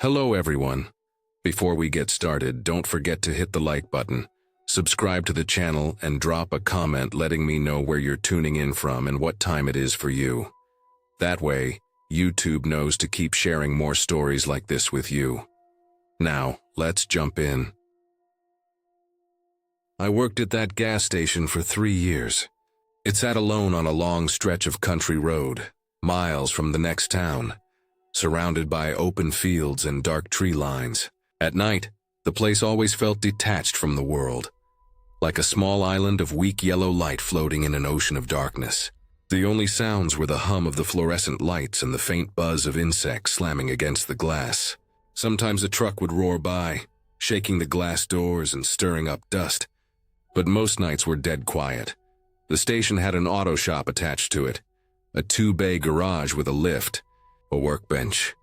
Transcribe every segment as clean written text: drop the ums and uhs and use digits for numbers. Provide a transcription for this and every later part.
Hello everyone. Before we get started, don't forget to hit the like button, subscribe to the channel, and drop a comment letting me know where you're tuning in from and what time it is for you. That way, YouTube knows to keep sharing more stories like this with you. Now, let's jump in. I worked at that gas station for 3 years. It sat alone on a long stretch of country road, miles from the next town, surrounded by open fields and dark tree lines. At night, the place always felt detached from the world, like a small island of weak yellow light floating in an ocean of darkness. The only sounds were the hum of the fluorescent lights and the faint buzz of insects slamming against the glass. Sometimes a truck would roar by, shaking the glass doors and stirring up dust, but most nights were dead quiet. The station had an auto shop attached to it, a 2-bay garage with a lift, a workbench,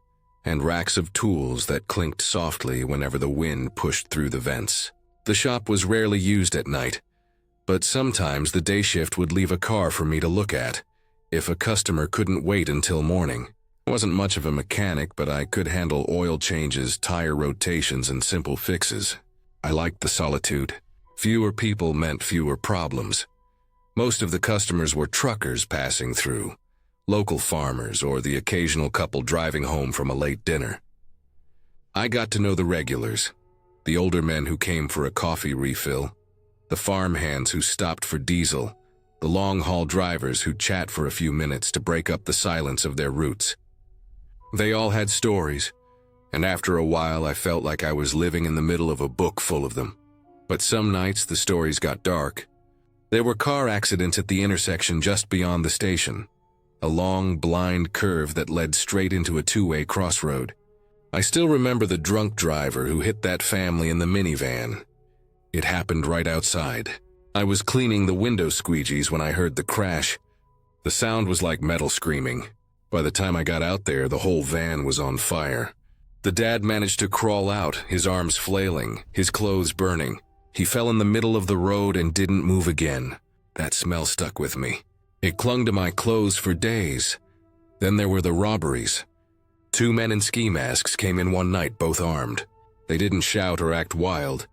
and racks of tools that clinked softly whenever the wind pushed through the vents. The shop was rarely used at night, but sometimes the day shift would leave a car for me to look at, if a customer couldn't wait until morning. I wasn't much of a mechanic, but I could handle oil changes, tire rotations, and simple fixes. I liked the solitude. Fewer people meant fewer problems. Most of the customers were truckers passing through, local farmers, or the occasional couple driving home from a late dinner. I got to know the regulars, the older men who came for a coffee refill, the farm hands who stopped for diesel, the long-haul drivers who chat for a few minutes to break up the silence of their routes. They all had stories, and after a while I felt like I was living in the middle of a book full of them. But some nights the stories got dark. There were car accidents at the intersection just beyond the station, a long, blind curve that led straight into a 2-way crossroad. I still remember the drunk driver who hit that family in the minivan. It happened right outside. I was cleaning the window squeegees when I heard the crash. The sound was like metal screaming. By the time I got out there, the whole van was on fire. The dad managed to crawl out, his arms flailing, his clothes burning. He fell in the middle of the road and didn't move again. That smell stuck with me. It clung to my clothes for days. Then there were the robberies. 2 men in ski masks came in one night, both armed. They didn't shout or act wild.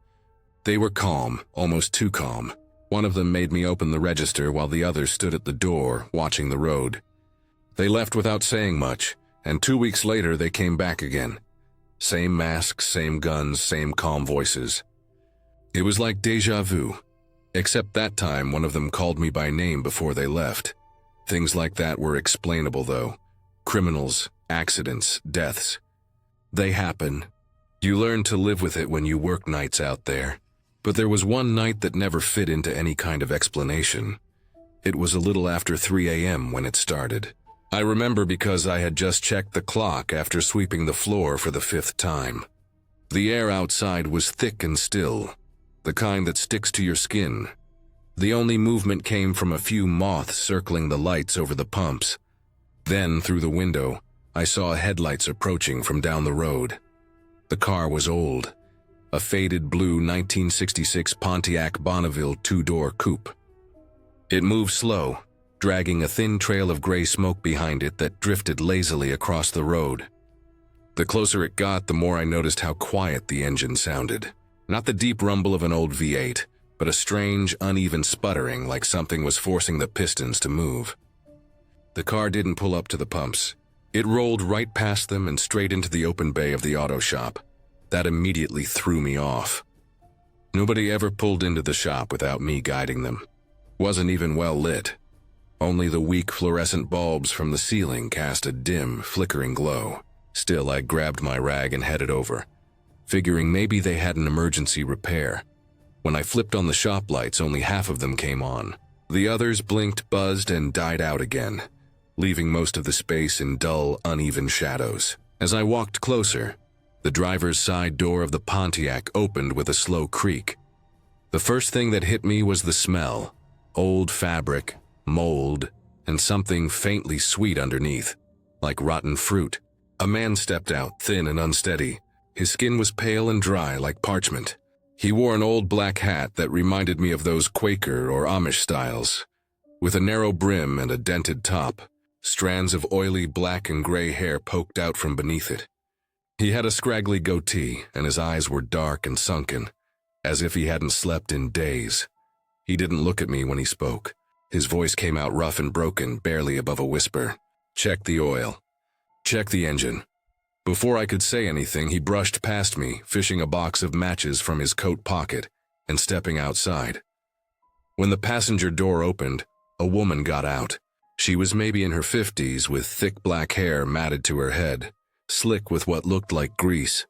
They were calm, almost too calm. One of them made me open the register while the others stood at the door, watching the road. They left without saying much, and 2 weeks later they came back again. Same masks, same guns, same calm voices. It was like déjà vu. Except that time, one of them called me by name before they left. Things like that were explainable, though. Criminals, accidents, deaths. They happen. You learn to live with it when you work nights out there. But there was one night that never fit into any kind of explanation. It was a little after 3 a.m. when it started. I remember because I had just checked the clock after sweeping the floor for the 5th time. The air outside was thick and still, the kind that sticks to your skin. The only movement came from a few moths circling the lights over the pumps. Then, through the window, I saw headlights approaching from down the road. The car was old, a faded blue 1966 Pontiac Bonneville 2-door coupe. It moved slow, dragging a thin trail of gray smoke behind it that drifted lazily across the road. The closer it got, the more I noticed how quiet the engine sounded. Not the deep rumble of an old V8, but a strange, uneven sputtering like something was forcing the pistons to move. The car didn't pull up to the pumps. It rolled right past them and straight into the open bay of the auto shop. That immediately threw me off. Nobody ever pulled into the shop without me guiding them. Wasn't even well lit. Only the weak fluorescent bulbs from the ceiling cast a dim, flickering glow. Still, I grabbed my rag and headed over, figuring maybe they had an emergency repair. When I flipped on the shop lights, only half of them came on. The others blinked, buzzed, and died out again, leaving most of the space in dull, uneven shadows. As I walked closer, the driver's side door of the Pontiac opened with a slow creak. The first thing that hit me was the smell. Old fabric, mold, and something faintly sweet underneath, like rotten fruit. A man stepped out, thin and unsteady. His skin was pale and dry like parchment. He wore an old black hat that reminded me of those Quaker or Amish styles, with a narrow brim and a dented top. Strands of oily black and gray hair poked out from beneath it. He had a scraggly goatee, and his eyes were dark and sunken, as if he hadn't slept in days. He didn't look at me when he spoke. His voice came out rough and broken, barely above a whisper. "Check the oil. Check the engine." Before I could say anything, he brushed past me, fishing a box of matches from his coat pocket and stepping outside. When the passenger door opened, a woman got out. She was maybe in her 50s, with thick black hair matted to her head, slick with what looked like grease.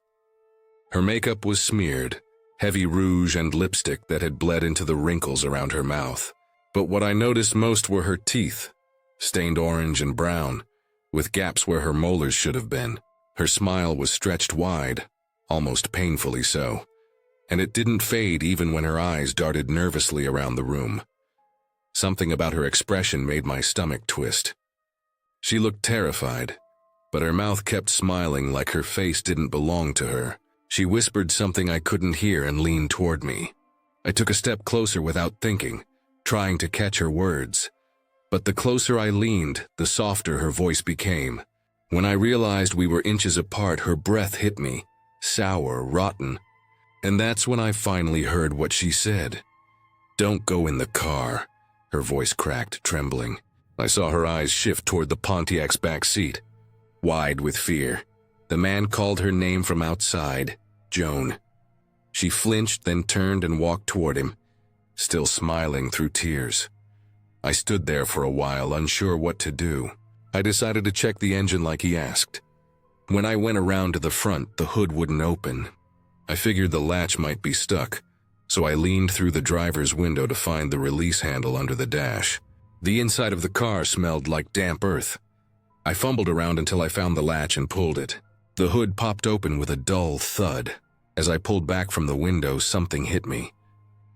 Her makeup was smeared, heavy rouge and lipstick that had bled into the wrinkles around her mouth. But what I noticed most were her teeth, stained orange and brown, with gaps where her molars should have been. Her smile was stretched wide, almost painfully so, and it didn't fade even when her eyes darted nervously around the room. Something about her expression made my stomach twist. She looked terrified, but her mouth kept smiling like her face didn't belong to her. She whispered something I couldn't hear and leaned toward me. I took a step closer without thinking, trying to catch her words. But the closer I leaned, the softer her voice became. When I realized we were inches apart, her breath hit me, sour, rotten. And that's when I finally heard what she said. "Don't go in the car." Her voice cracked, trembling. I saw her eyes shift toward the Pontiac's back seat, wide with fear. The man called her name from outside, Joan. She flinched, then turned and walked toward him, still smiling through tears. I stood there for a while, unsure what to do. I decided to check the engine like he asked. When I went around to the front, the hood wouldn't open. I figured the latch might be stuck, so I leaned through the driver's window to find the release handle under the dash. The inside of the car smelled like damp earth. I fumbled around until I found the latch and pulled it. The hood popped open with a dull thud. As I pulled back from the window, something hit me.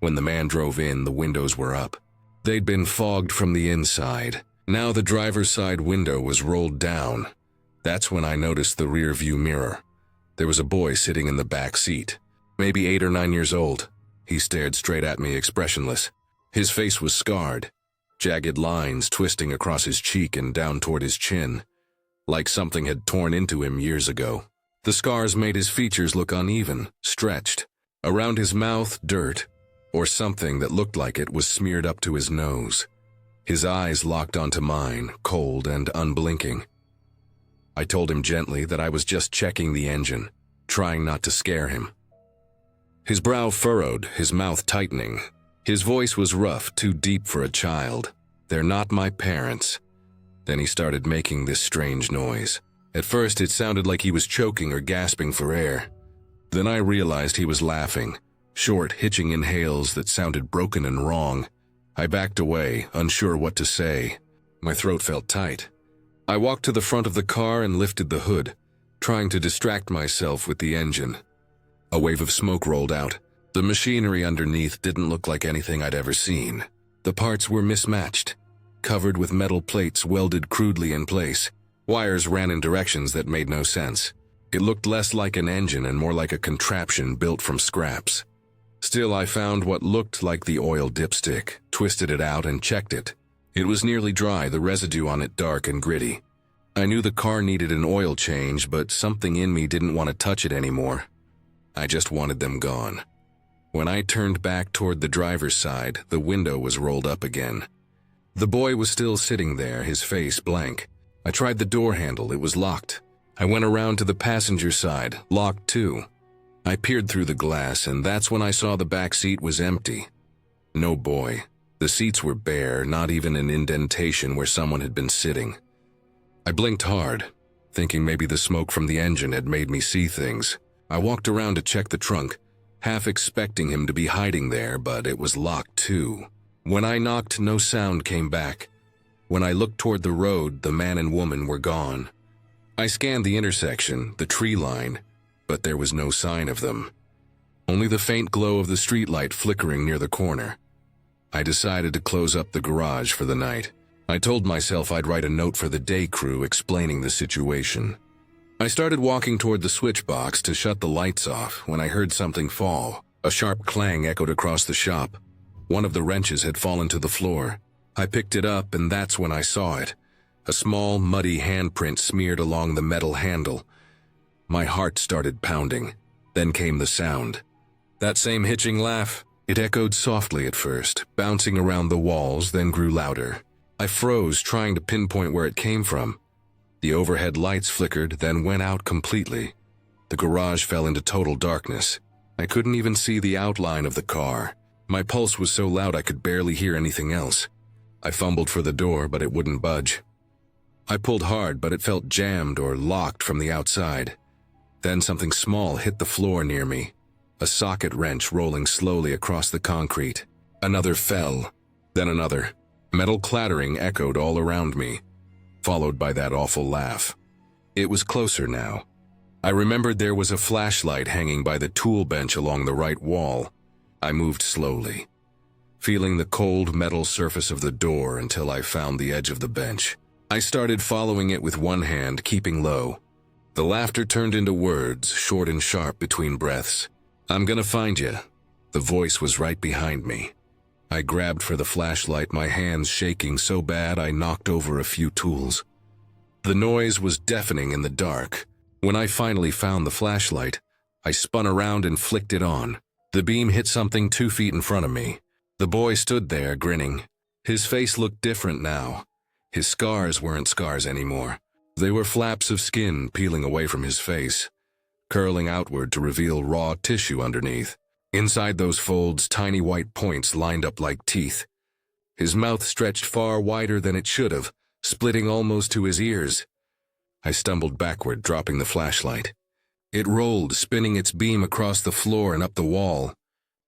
When the man drove in, the windows were up. They'd been fogged from the inside. Now the driver's side window was rolled down. That's when I noticed the rear view mirror. There was a boy sitting in the back seat, maybe 8 or 9 years old. He stared straight at me, expressionless. His face was scarred, jagged lines twisting across his cheek and down toward his chin, like something had torn into him years ago. The scars made his features look uneven, stretched. Around his mouth, dirt, or something that looked like it, was smeared up to his nose. His eyes locked onto mine, cold and unblinking. I told him gently that I was just checking the engine, trying not to scare him. His brow furrowed, his mouth tightening. His voice was rough, too deep for a child. "They're not my parents." Then he started making this strange noise. At first it sounded like he was choking or gasping for air. Then I realized he was laughing, short, hitching inhales that sounded broken and wrong. I backed away, unsure what to say. My throat felt tight. I walked to the front of the car and lifted the hood, trying to distract myself with the engine. A wave of smoke rolled out. The machinery underneath didn't look like anything I'd ever seen. The parts were mismatched, covered with metal plates welded crudely in place. Wires ran in directions that made no sense. It looked less like an engine and more like a contraption built from scraps. Still, I found what looked like the oil dipstick, twisted it out and checked it. It was nearly dry, the residue on it dark and gritty. I knew the car needed an oil change, but something in me didn't want to touch it anymore. I just wanted them gone. When I turned back toward the driver's side, the window was rolled up again. The boy was still sitting there, his face blank. I tried the door handle, it was locked. I went around to the passenger side, locked too. I peered through the glass, and that's when I saw the back seat was empty. No boy. The seats were bare, not even an indentation where someone had been sitting. I blinked hard, thinking maybe the smoke from the engine had made me see things. I walked around to check the trunk, half expecting him to be hiding there, but it was locked too. When I knocked, no sound came back. When I looked toward the road, the man and woman were gone. I scanned the intersection, the tree line, but there was no sign of them. Only the faint glow of the streetlight flickering near the corner. I decided to close up the garage for the night. I told myself I'd write a note for the day crew explaining the situation. I started walking toward the switch box to shut the lights off when I heard something fall. A sharp clang echoed across the shop. One of the wrenches had fallen to the floor. I picked it up, and that's when I saw it. A small, muddy handprint smeared along the metal handle. My heart started pounding. Then came the sound. That same hitching laugh. It echoed softly at first, bouncing around the walls, then grew louder. I froze, trying to pinpoint where it came from. The overhead lights flickered, then went out completely. The garage fell into total darkness. I couldn't even see the outline of the car. My pulse was so loud I could barely hear anything else. I fumbled for the door, but it wouldn't budge. I pulled hard, but it felt jammed or locked from the outside. Then something small hit the floor near me. A socket wrench rolling slowly across the concrete. Another fell, then another. Metal clattering echoed all around me, followed by that awful laugh. It was closer now. I remembered there was a flashlight hanging by the tool bench along the right wall. I moved slowly, feeling the cold metal surface of the door until I found the edge of the bench. I started following it with one hand, keeping low. The laughter turned into words, short and sharp between breaths. "I'm gonna find you." The voice was right behind me. I grabbed for the flashlight, my hands shaking so bad I knocked over a few tools. The noise was deafening in the dark. When I finally found the flashlight, I spun around and flicked it on. The beam hit something 2 feet in front of me. The boy stood there, grinning. His face looked different now. His scars weren't scars anymore. They were flaps of skin peeling away from his face, curling outward to reveal raw tissue underneath. Inside those folds, tiny white points lined up like teeth. His mouth stretched far wider than it should have, splitting almost to his ears. I stumbled backward, dropping the flashlight. It rolled, spinning its beam across the floor and up the wall.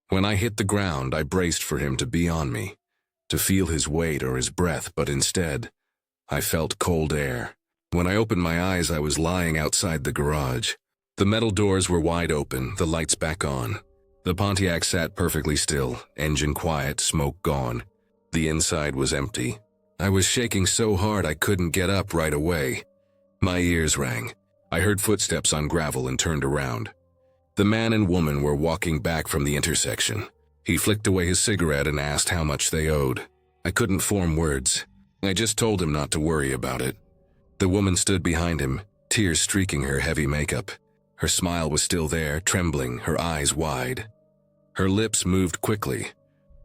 When I hit the ground, I braced for him to be on me, to feel his weight or his breath, but instead, I felt cold air. When I opened my eyes, I was lying outside the garage. The metal doors were wide open, the lights back on. The Pontiac sat perfectly still, engine quiet, smoke gone. The inside was empty. I was shaking so hard I couldn't get up right away. My ears rang. I heard footsteps on gravel and turned around. The man and woman were walking back from the intersection. He flicked away his cigarette and asked how much they owed. I couldn't form words. I just told him not to worry about it. The woman stood behind him, tears streaking her heavy makeup. Her smile was still there, trembling, her eyes wide. Her lips moved quickly,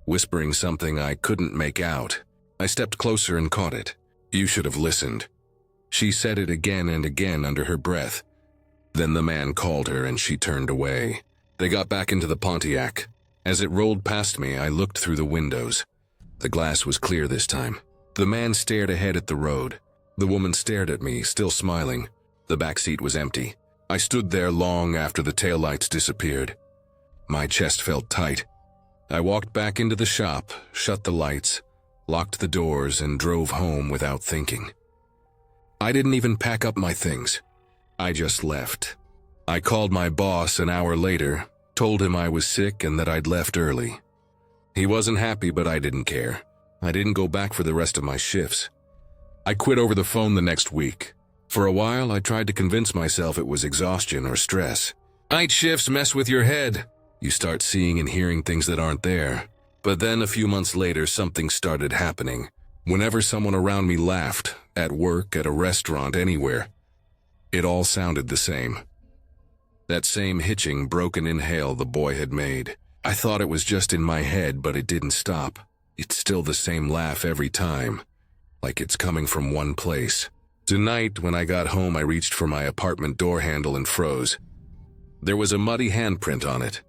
whispering something I couldn't make out. I stepped closer and caught it. "You should have listened." She said it again and again under her breath. Then the man called her and she turned away. They got back into the Pontiac. As it rolled past me, I looked through the windows. The glass was clear this time. The man stared ahead at the road. The woman stared at me, still smiling. The back seat was empty. I stood there long after the taillights disappeared. My chest felt tight. I walked back into the shop, shut the lights, locked the doors, and drove home without thinking. I didn't even pack up my things. I just left. I called my boss an hour later, told him I was sick and that I'd left early. He wasn't happy, but I didn't care. I didn't go back for the rest of my shifts. I quit over the phone the next week. For a while, I tried to convince myself it was exhaustion or stress. Night shifts mess with your head. You start seeing and hearing things that aren't there. But then a few months later, something started happening. Whenever someone around me laughed, at work, at a restaurant, anywhere, it all sounded the same. That same hitching, broken inhale the boy had made. I thought it was just in my head, but it didn't stop. It's still the same laugh every time, like it's coming from one place. Tonight, when I got home, I reached for my apartment door handle and froze. There was a muddy handprint on it,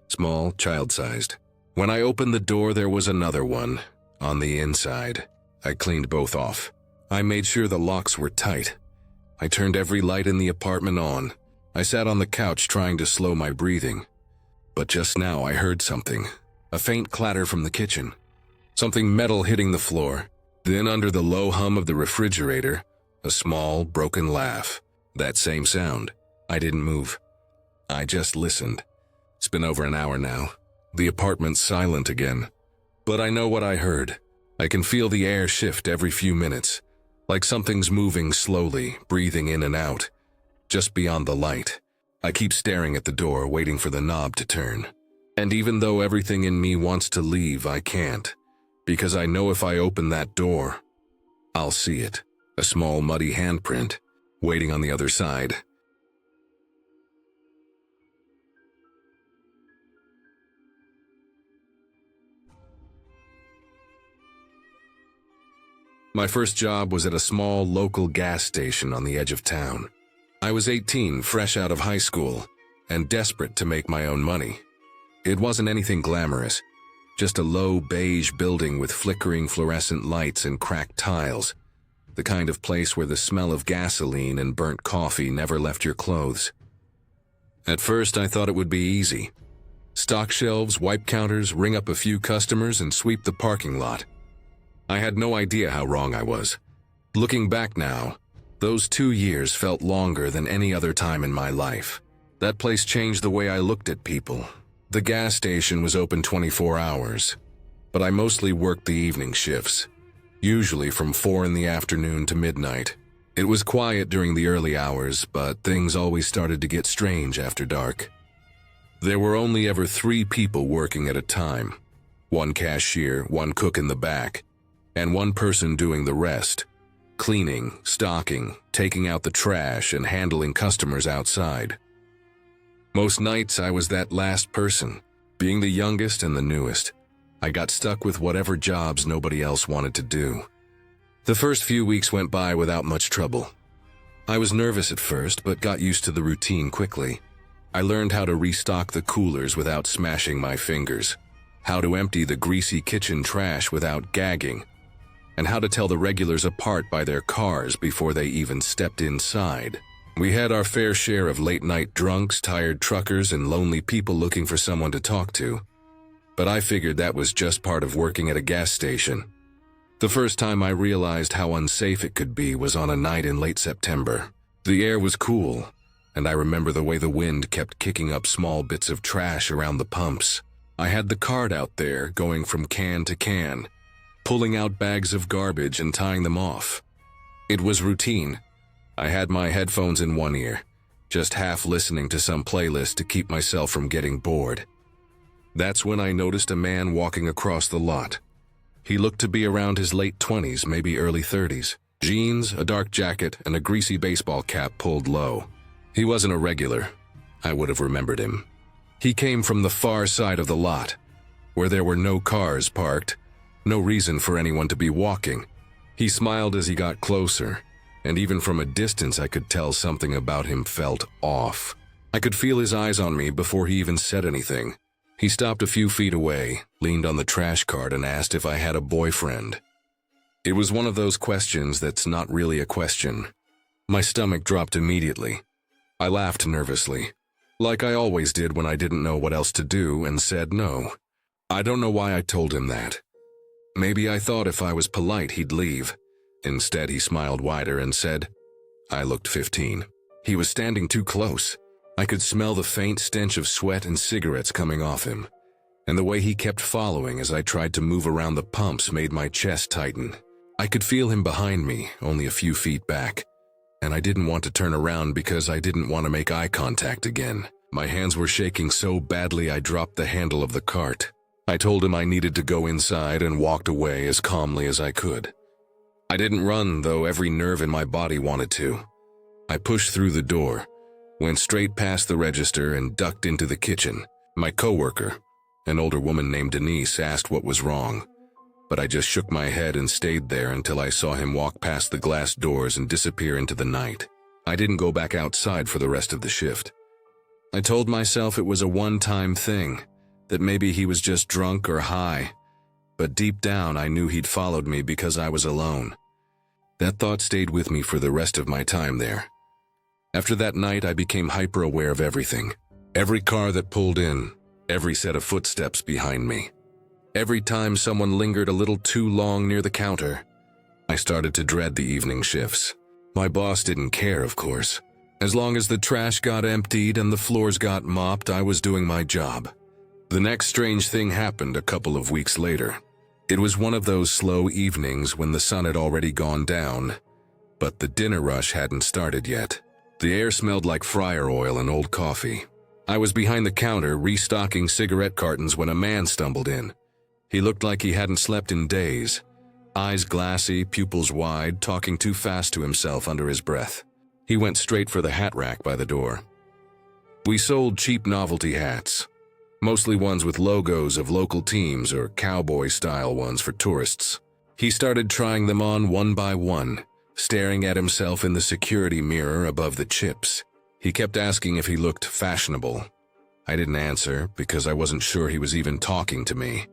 small, child-sized. When I opened the door, there was another one, on the inside. I cleaned both off. I made sure the locks were tight. I turned every light in the apartment on. I sat on the couch trying to slow my breathing. But just now I heard something, a faint clatter from the kitchen. Something metal hitting the floor. Then under the low hum of the refrigerator, a small, broken laugh. That same sound. I didn't move. I just listened. It's been over an hour now. The apartment's silent again. But I know what I heard. I can feel the air shift every few minutes, like something's moving slowly, breathing in and out, just beyond the light. I keep staring at the door, waiting for the knob to turn. And even though everything in me wants to leave, I can't, because I know if I open that door, I'll see it. A small, muddy handprint, waiting on the other side. My first job was at a small local gas station on the edge of town. I was 18, fresh out of high school, and desperate to make my own money. It wasn't anything glamorous, just a low beige building with flickering fluorescent lights and cracked tiles, the kind of place where the smell of gasoline and burnt coffee never left your clothes. At first, I thought it would be easy. Stock shelves, wipe counters, ring up a few customers, and sweep the parking lot. I had no idea how wrong I was. Looking back now, those 2 years felt longer than any other time in my life. That place changed the way I looked at people. The gas station was open 24 hours, but I mostly worked the evening shifts, usually from 4 in the afternoon to midnight. It was quiet during the early hours, but things always started to get strange after dark. There were only ever 3 people working at a time. 1 cashier, 1 cook in the back, and 1 person doing the rest, cleaning, stocking, taking out the trash, and handling customers outside. Most nights I was that last person. Being the youngest and the newest, I got stuck with whatever jobs nobody else wanted to do. The first few weeks went by without much trouble. I was nervous at first, but got used to the routine quickly. I learned how to restock the coolers without smashing my fingers, how to empty the greasy kitchen trash without gagging, and how to tell the regulars apart by their cars before they even stepped inside. We had our fair share of late-night drunks, tired truckers, and lonely people looking for someone to talk to. But I figured that was just part of working at a gas station. The first time I realized how unsafe it could be was on a night in late September. The air was cool, and I remember the way the wind kept kicking up small bits of trash around the pumps. I had the cart out there, going from can to can, pulling out bags of garbage and tying them off. It was routine. I had my headphones in one ear, just half listening to some playlist to keep myself from getting bored. That's when I noticed a man walking across the lot. He looked to be around his late 20s, maybe early 30s. Jeans, a dark jacket, and a greasy baseball cap pulled low. He wasn't a regular. I would have remembered him. He came from the far side of the lot, where there were no cars parked, no reason for anyone to be walking. He smiled as he got closer, and even from a distance I could tell something about him felt off. I could feel his eyes on me before he even said anything. He stopped a few feet away, leaned on the trash cart, and asked if I had a boyfriend. It was one of those questions that's not really a question. My stomach dropped immediately. I laughed nervously, like I always did when I didn't know what else to do, and said no. I don't know why I told him that. Maybe I thought if I was polite he'd leave. Instead, he smiled wider and said, I looked 15. He was standing too close. I could smell the faint stench of sweat and cigarettes coming off him, and the way he kept following as I tried to move around the pumps made my chest tighten. I could feel him behind me, only a few feet back, and I didn't want to turn around because I didn't want to make eye contact again. My hands were shaking so badly I dropped the handle of the cart. I told him I needed to go inside and walked away as calmly as I could. I didn't run, though every nerve in my body wanted to. I pushed through the door, went straight past the register, and ducked into the kitchen. My coworker, an older woman named Denise, asked what was wrong, but I just shook my head and stayed there until I saw him walk past the glass doors and disappear into the night. I didn't go back outside for the rest of the shift. I told myself it was a one-time thing, that maybe he was just drunk or high, but deep down I knew he'd followed me because I was alone. That thought stayed with me for the rest of my time there. After that night, I became hyper-aware of everything. Every car that pulled in, every set of footsteps behind me. Every time someone lingered a little too long near the counter, I started to dread the evening shifts. My boss didn't care, of course. As long as the trash got emptied and the floors got mopped, I was doing my job. The next strange thing happened a couple of weeks later. It was one of those slow evenings when the sun had already gone down, but the dinner rush hadn't started yet. The air smelled like fryer oil and old coffee. I was behind the counter restocking cigarette cartons when a man stumbled in. He looked like he hadn't slept in days. Eyes glassy, pupils wide, talking too fast to himself under his breath. He went straight for the hat rack by the door. We sold cheap novelty hats, mostly ones with logos of local teams or cowboy-style ones for tourists. He started trying them on one by one, staring at himself in the security mirror above the chips. He kept asking if he looked fashionable. I didn't answer because I wasn't sure he was even talking to me.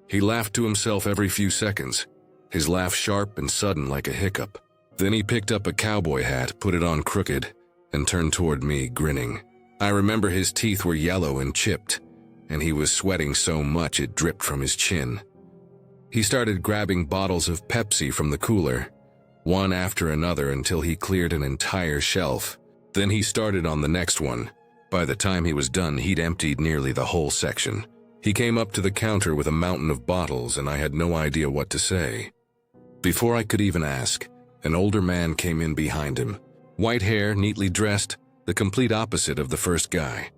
He laughed to himself every few seconds, his laugh sharp and sudden like a hiccup. Then he picked up a cowboy hat, put it on crooked, and turned toward me, grinning. I remember his teeth were yellow and chipped, and he was sweating so much it dripped from his chin. He started grabbing bottles of Pepsi from the cooler, one after another until he cleared an entire shelf. Then he started on the next one. By the time he was done, he'd emptied nearly the whole section. He came up to the counter with a mountain of bottles, and I had no idea what to say. Before I could even ask, an older man came in behind him. White hair, neatly dressed, the complete opposite of the first guy.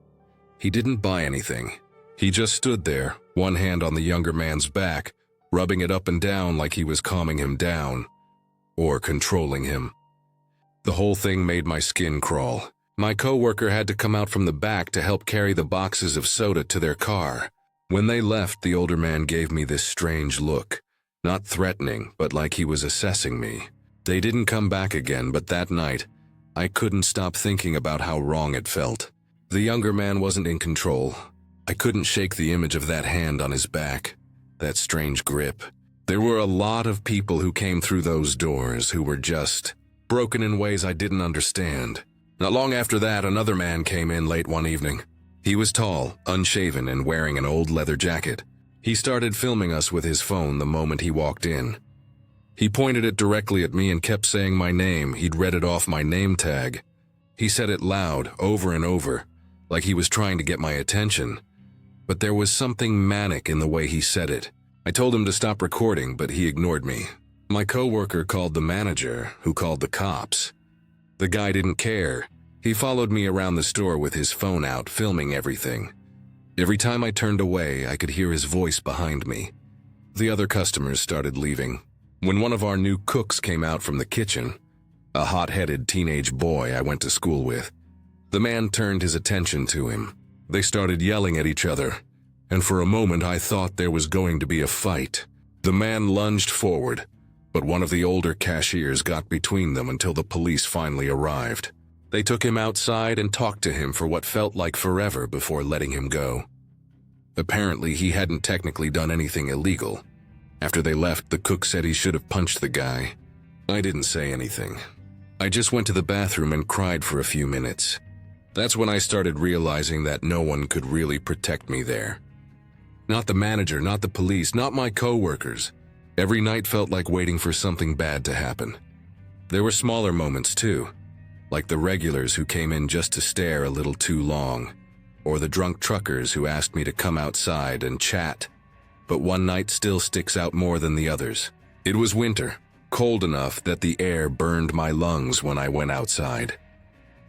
He didn't buy anything. He just stood there, one hand on the younger man's back, rubbing it up and down like he was calming him down, or controlling him. The whole thing made my skin crawl. My coworker had to come out from the back to help carry the boxes of soda to their car. When they left, the older man gave me this strange look, not threatening, but like he was assessing me. They didn't come back again, but that night, I couldn't stop thinking about how wrong it felt. The younger man wasn't in control. I couldn't shake the image of that hand on his back, that strange grip. There were a lot of people who came through those doors who were just broken in ways I didn't understand. Not long after that, another man came in late one evening. He was tall, unshaven, and wearing an old leather jacket. He started filming us with his phone the moment he walked in. He pointed it directly at me and kept saying my name. He'd read it off my name tag. He said it loud, over and over, like he was trying to get my attention. But there was something manic in the way he said it. I told him to stop recording, but he ignored me. My coworker called the manager, who called the cops. The guy didn't care. He followed me around the store with his phone out, filming everything. Every time I turned away, I could hear his voice behind me. The other customers started leaving. When one of our new cooks came out from the kitchen, a hot-headed teenage boy I went to school with, the man turned his attention to him. They started yelling at each other, and for a moment I thought there was going to be a fight. The man lunged forward, but one of the older cashiers got between them until the police finally arrived. They took him outside and talked to him for what felt like forever before letting him go. Apparently, he hadn't technically done anything illegal. After they left, the cook said he should have punched the guy. I didn't say anything. I just went to the bathroom and cried for a few minutes. That's when I started realizing that no one could really protect me there. Not the manager, not the police, not my coworkers. Every night felt like waiting for something bad to happen. There were smaller moments too, like the regulars who came in just to stare a little too long, or the drunk truckers who asked me to come outside and chat. But one night still sticks out more than the others. It was winter, cold enough that the air burned my lungs when I went outside.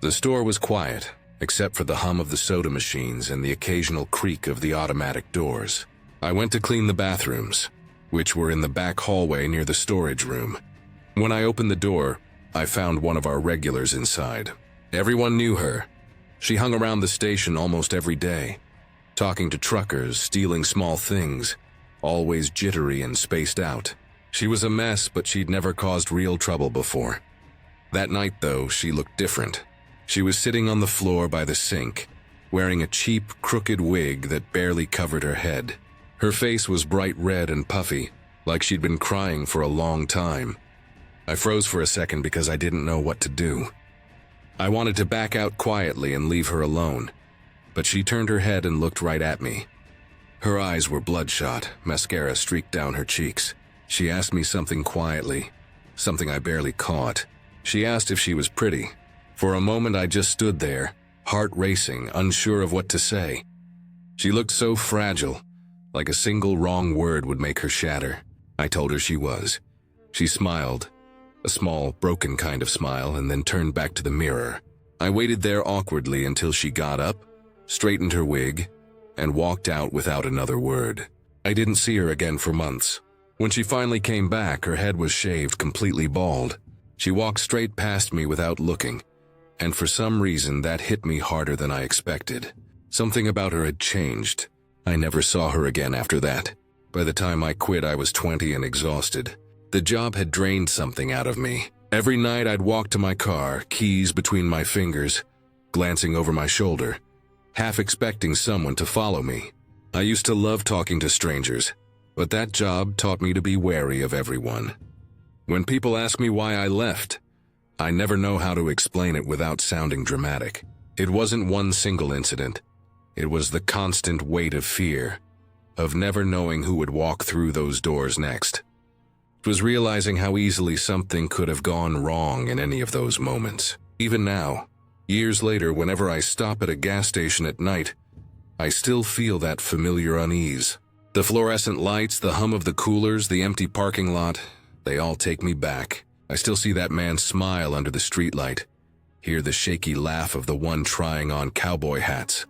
The store was quiet, except for the hum of the soda machines and the occasional creak of the automatic doors. I went to clean the bathrooms, which were in the back hallway near the storage room. When I opened the door, I found one of our regulars inside. Everyone knew her. She hung around the station almost every day, talking to truckers, stealing small things, always jittery and spaced out. She was a mess, but she'd never caused real trouble before. That night, though, she looked different. She was sitting on the floor by the sink, wearing a cheap, crooked wig that barely covered her head. Her face was bright red and puffy, like she'd been crying for a long time. I froze for a second because I didn't know what to do. I wanted to back out quietly and leave her alone, but she turned her head and looked right at me. Her eyes were bloodshot, mascara streaked down her cheeks. She asked me something quietly, something I barely caught. She asked if she was pretty. For a moment I just stood there, heart racing, unsure of what to say. She looked so fragile, like a single wrong word would make her shatter. I told her she was. She smiled, a small, broken kind of smile, and then turned back to the mirror. I waited there awkwardly until she got up, straightened her wig, and walked out without another word. I didn't see her again for months. When she finally came back, her head was shaved, completely bald. She walked straight past me without looking, and for some reason that hit me harder than I expected. Something about her had changed. I never saw her again after that. By the time I quit, I was 20 and exhausted. The job had drained something out of me. Every night I'd walk to my car, keys between my fingers, glancing over my shoulder, half expecting someone to follow me. I used to love talking to strangers, but that job taught me to be wary of everyone. When people ask me why I left, I never know how to explain it without sounding dramatic. It wasn't one single incident. It was the constant weight of fear, of never knowing who would walk through those doors next. It was realizing how easily something could have gone wrong in any of those moments. Even now, years later, whenever I stop at a gas station at night, I still feel that familiar unease. The fluorescent lights, the hum of the coolers, the empty parking lot, they all take me back. I still see that man's smile under the streetlight, hear the shaky laugh of the one trying on cowboy hats,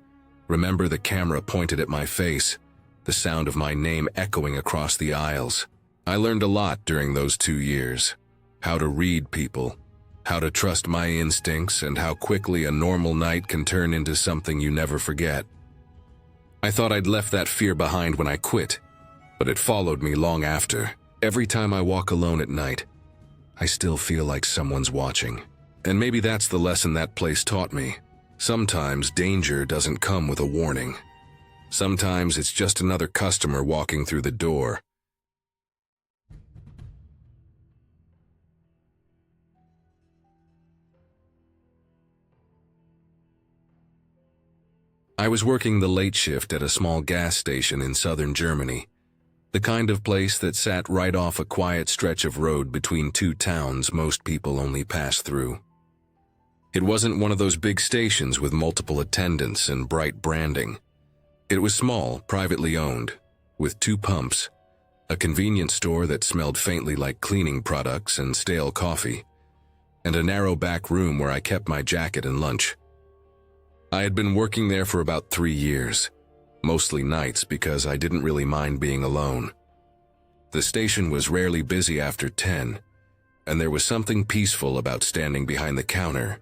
remember the camera pointed at my face, the sound of my name echoing across the aisles. I learned a lot during those 2 years. How to read people, how to trust my instincts, and how quickly a normal night can turn into something you never forget. I thought I'd left that fear behind when I quit, but it followed me long after. Every time I walk alone at night, I still feel like someone's watching. And maybe that's the lesson that place taught me. Sometimes danger doesn't come with a warning. Sometimes it's just another customer walking through the door. I was working the late shift at a small gas station in southern Germany, the kind of place that sat right off a quiet stretch of road between two towns most people only pass through. It wasn't one of those big stations with multiple attendants and bright branding. It was small, privately owned, with 2 pumps, a convenience store that smelled faintly like cleaning products and stale coffee, and a narrow back room where I kept my jacket and lunch. I had been working there for about 3 years, mostly nights because I didn't really mind being alone. The station was rarely busy after 10, and there was something peaceful about standing behind the counter,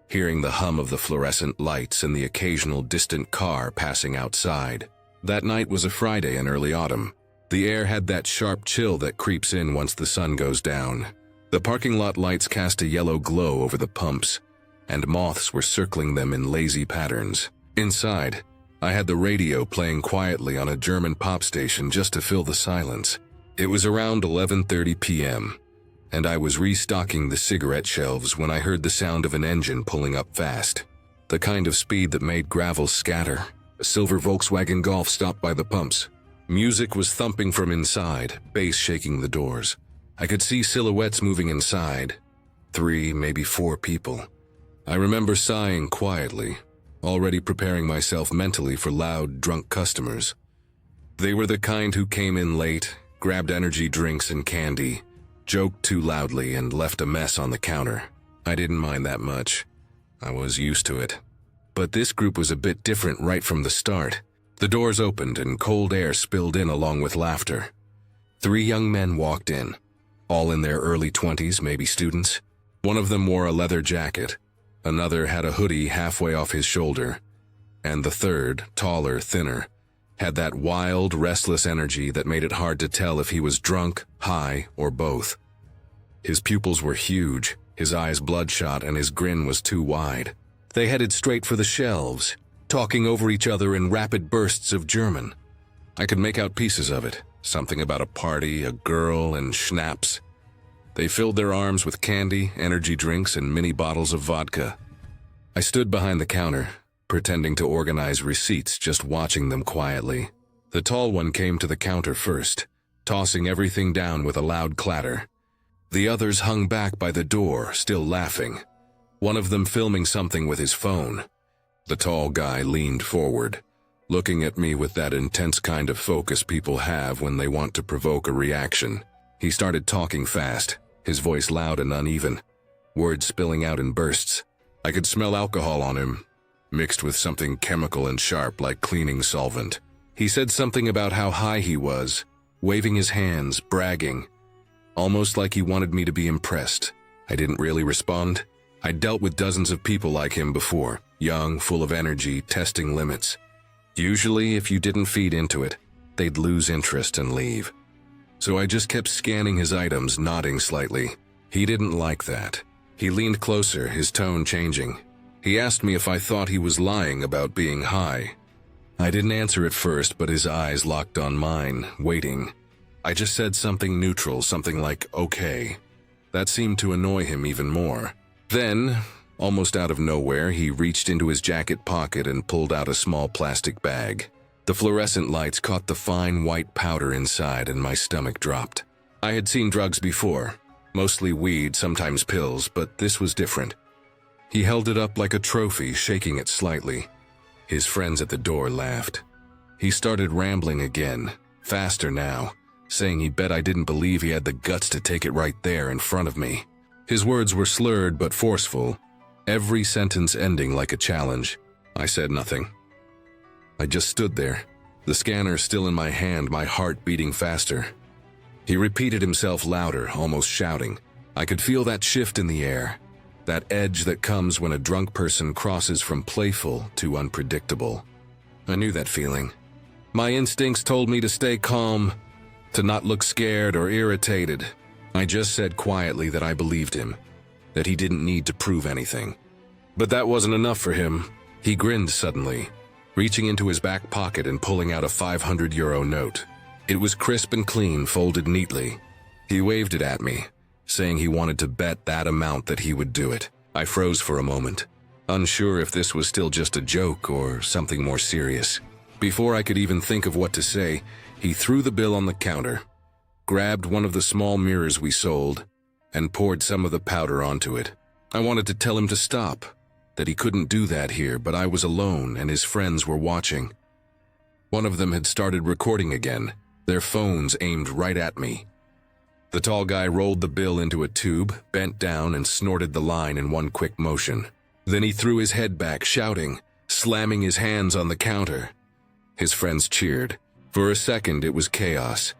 hearing the hum of the fluorescent lights and the occasional distant car passing outside. That night was a Friday in early autumn. The air had that sharp chill that creeps in once the sun goes down. The parking lot lights cast a yellow glow over the pumps, and moths were circling them in lazy patterns. Inside, I had the radio playing quietly on a German pop station just to fill the silence. It was around 11:30 p.m., and I was restocking the cigarette shelves when I heard the sound of an engine pulling up fast. The kind of speed that made gravel scatter. A silver Volkswagen Golf stopped by the pumps. Music was thumping from inside, bass shaking the doors. I could see silhouettes moving inside. 3, maybe 4 people. I remember sighing quietly, already preparing myself mentally for loud, drunk customers. They were the kind who came in late, grabbed energy drinks and candy, joked too loudly, and left a mess on the counter. I didn't mind that much. I was used to it. But this group was a bit different right from the start. The doors opened and cold air spilled in along with laughter. 3 young men walked in, all in their early 20s, maybe students. One of them wore a leather jacket. Another had a hoodie halfway off his shoulder, and the third, taller, thinner, had that wild, restless energy that made it hard to tell if he was drunk, high, or both. His pupils were huge, his eyes bloodshot, and his grin was too wide. They headed straight for the shelves, talking over each other in rapid bursts of German. I could make out pieces of it, something about a party, a girl, and schnapps. They filled their arms with candy, energy drinks, and mini bottles of vodka. I stood behind the counter, pretending to organize receipts, just watching them quietly. The tall one came to the counter first, tossing everything down with a loud clatter. The others hung back by the door, still laughing, one of them filming something with his phone. The tall guy leaned forward, looking at me with that intense kind of focus people have when they want to provoke a reaction. He started talking fast, his voice loud and uneven, words spilling out in bursts. I could smell alcohol on him, mixed with something chemical and sharp like cleaning solvent. He said something about how high he was, waving his hands, bragging, almost like he wanted me to be impressed. I didn't really respond. I'd dealt with dozens of people like him before, young, full of energy, testing limits. Usually, if you didn't feed into it, they'd lose interest and leave. so I just kept scanning his items, nodding slightly. He didn't like that. He leaned closer, his tone changing. He asked me if I thought he was lying about being high. I didn't answer at first, but his eyes locked on mine, waiting. I just said something neutral, something like, okay. That seemed to annoy him even more. Then, almost out of nowhere, he reached into his jacket pocket and pulled out a small plastic bag. The fluorescent lights caught the fine white powder inside and my stomach dropped. I had seen drugs before, mostly weed, sometimes pills, but this was different. He held it up like a trophy, shaking it slightly. His friends at the door laughed. He started rambling again, faster now, saying he bet I didn't believe he had the guts to take it right there in front of me. His words were slurred but forceful, every sentence ending like a challenge. I said nothing. I just stood there, the scanner still in my hand, my heart beating faster. He repeated himself louder, almost shouting. I could feel that shift in the air, that edge that comes when a drunk person crosses from playful to unpredictable. I knew that feeling. My instincts told me to stay calm, to not look scared or irritated. I just said quietly that I believed him, that he didn't need to prove anything. But that wasn't enough for him. He grinned suddenly, reaching into his back pocket and pulling out a €500 note. It was crisp and clean, folded neatly. He waved it at me, saying he wanted to bet that amount that he would do it. I froze for a moment, unsure if this was still just a joke or something more serious. Before I could even think of what to say, he threw the bill on the counter, grabbed one of the small mirrors we sold, and poured some of the powder onto it. I wanted to tell him to stop, that he couldn't do that here, but I was alone and his friends were watching. One of them had started recording again, their phones aimed right at me. The tall guy rolled the bill into a tube, bent down, and snorted the line in one quick motion. Then he threw his head back, shouting, slamming his hands on the counter. His friends cheered. For a second, it was chaos,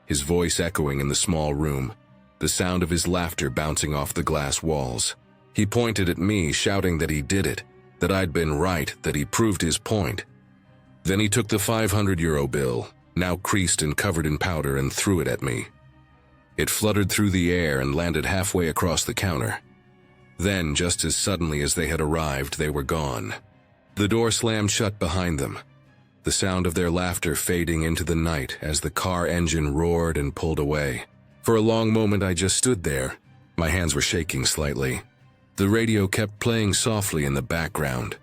his voice echoing in the small room, the sound of his laughter bouncing off the glass walls. He pointed at me, shouting that he did it, that I'd been right, that he proved his point. Then he took the €500 bill, now creased and covered in powder, and threw it at me. It fluttered through the air and landed halfway across the counter. Then, just as suddenly as they had arrived, they were gone. The door slammed shut behind them, the sound of their laughter fading into the night as the car engine roared and pulled away. For a long moment I just stood there. My hands were shaking slightly. The radio kept playing softly in the background,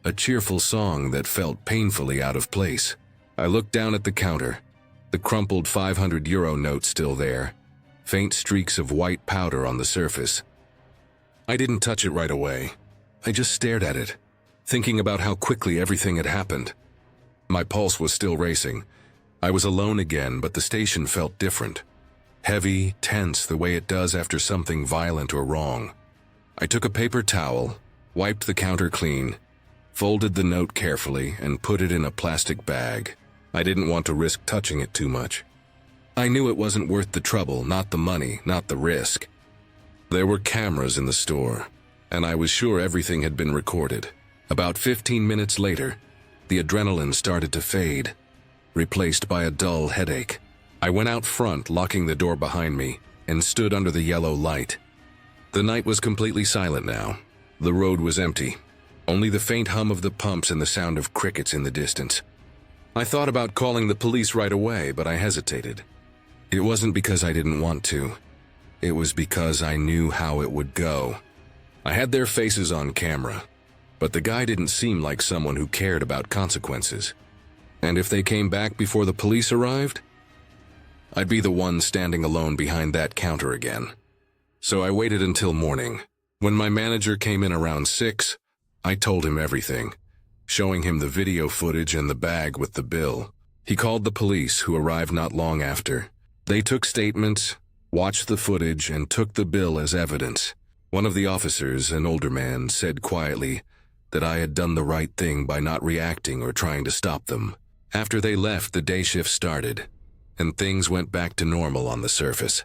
a cheerful song that felt painfully out of place. I looked down at the counter, the crumpled €500 note still there, faint streaks of white powder on the surface. I didn't touch it right away. I just stared at it, thinking about how quickly everything had happened. My pulse was still racing. I was alone again, but the station felt different. Heavy, tense, the way it does after something violent or wrong. I took a paper towel, wiped the counter clean, folded the note carefully, and put it in a plastic bag. I didn't want to risk touching it too much. I knew it wasn't worth the trouble, not the money, not the risk. There were cameras in the store, and I was sure everything had been recorded. About 15 minutes later, the adrenaline started to fade, replaced by a dull headache. I went out front, locking the door behind me, and stood under the yellow light. The night was completely silent now. The road was empty, only the faint hum of the pumps and the sound of crickets in the distance. I thought about calling the police right away, but I hesitated. It wasn't because I didn't want to. It was because I knew how it would go. I had their faces on camera, but the guy didn't seem like someone who cared about consequences. And if they came back before the police arrived, I'd be the one standing alone behind that counter again. So I waited until morning. When my manager came in around 6, I told him everything, showing him the video footage and the bag with the bill. He called the police, who arrived not long after. They took statements, watched the footage, and took the bill as evidence. One of the officers, an older man, said quietly that I had done the right thing by not reacting or trying to stop them. After they left, the day shift started, and things went back to normal on the surface.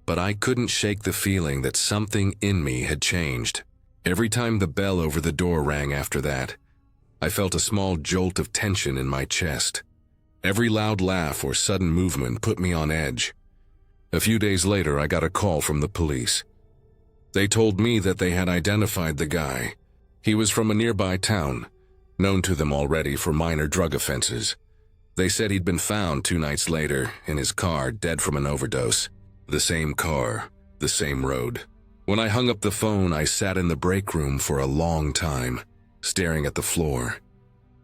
But I couldn't shake the feeling that something in me had changed. Every time the bell over the door rang after that, I felt a small jolt of tension in my chest. Every loud laugh or sudden movement put me on edge. A few days later, I got a call from the police. They told me that they had identified the guy. He was from a nearby town, known to them already for minor drug offenses. They said he'd been found 2 nights later in his car, dead from an overdose. The same car, the same road. When I hung up the phone, I sat in the break room for a long time, staring at the floor.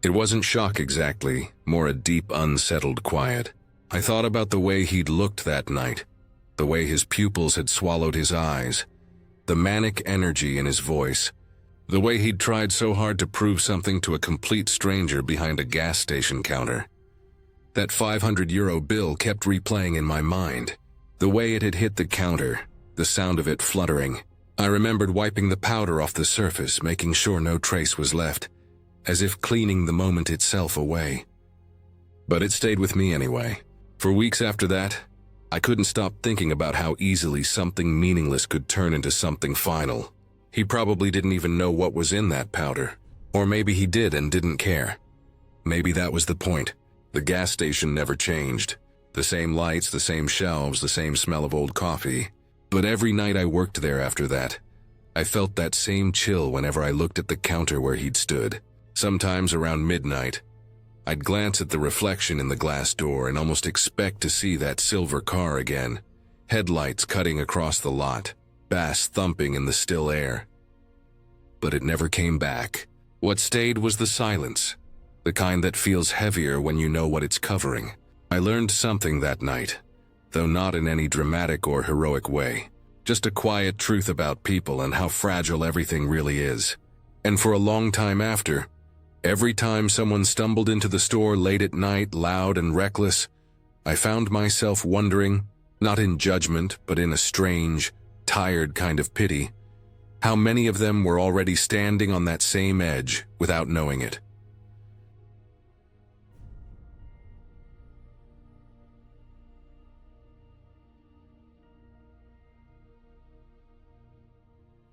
It wasn't shock exactly, more a deep, unsettled quiet. I thought about the way he'd looked that night, the way his pupils had swallowed his eyes, the manic energy in his voice, the way he'd tried so hard to prove something to a complete stranger behind a gas station counter. That €500 bill kept replaying in my mind, the way it had hit the counter, the sound of it fluttering. I remembered wiping the powder off the surface, making sure no trace was left, as if cleaning the moment itself away. But it stayed with me anyway. For weeks after that, I couldn't stop thinking about how easily something meaningless could turn into something final. He probably didn't even know what was in that powder. Or maybe he did and didn't care. Maybe that was the point. The gas station never changed. The same lights, the same shelves, the same smell of old coffee. But every night I worked there after that, I felt that same chill whenever I looked at the counter where he'd stood. Sometimes around midnight, I'd glance at the reflection in the glass door and almost expect to see that silver car again. Headlights cutting across the lot, bass thumping in the still air. But it never came back. What stayed was the silence, the kind that feels heavier when you know what it's covering. I learned something that night, though not in any dramatic or heroic way. Just a quiet truth about people and how fragile everything really is. And for a long time after, every time someone stumbled into the store late at night, loud and reckless, I found myself wondering, not in judgment, but in a strange, tired kind of pity, how many of them were already standing on that same edge without knowing it.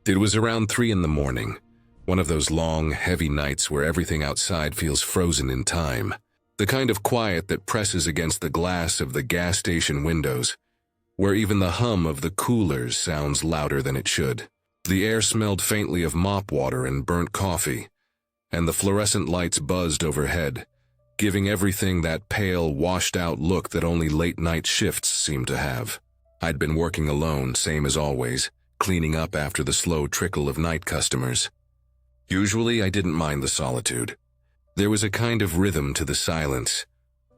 It was around 3 in the morning, one of those long, heavy nights where everything outside feels frozen in time, the kind of quiet that presses against the glass of the gas station windows, where even the hum of the coolers sounds louder than it should. The air smelled faintly of mop water and burnt coffee, and the fluorescent lights buzzed overhead, giving everything that pale, washed-out look that only late-night shifts seemed to have. I'd been working alone, same as always, cleaning up after the slow trickle of night customers. Usually, I didn't mind the solitude. There was a kind of rhythm to the silence.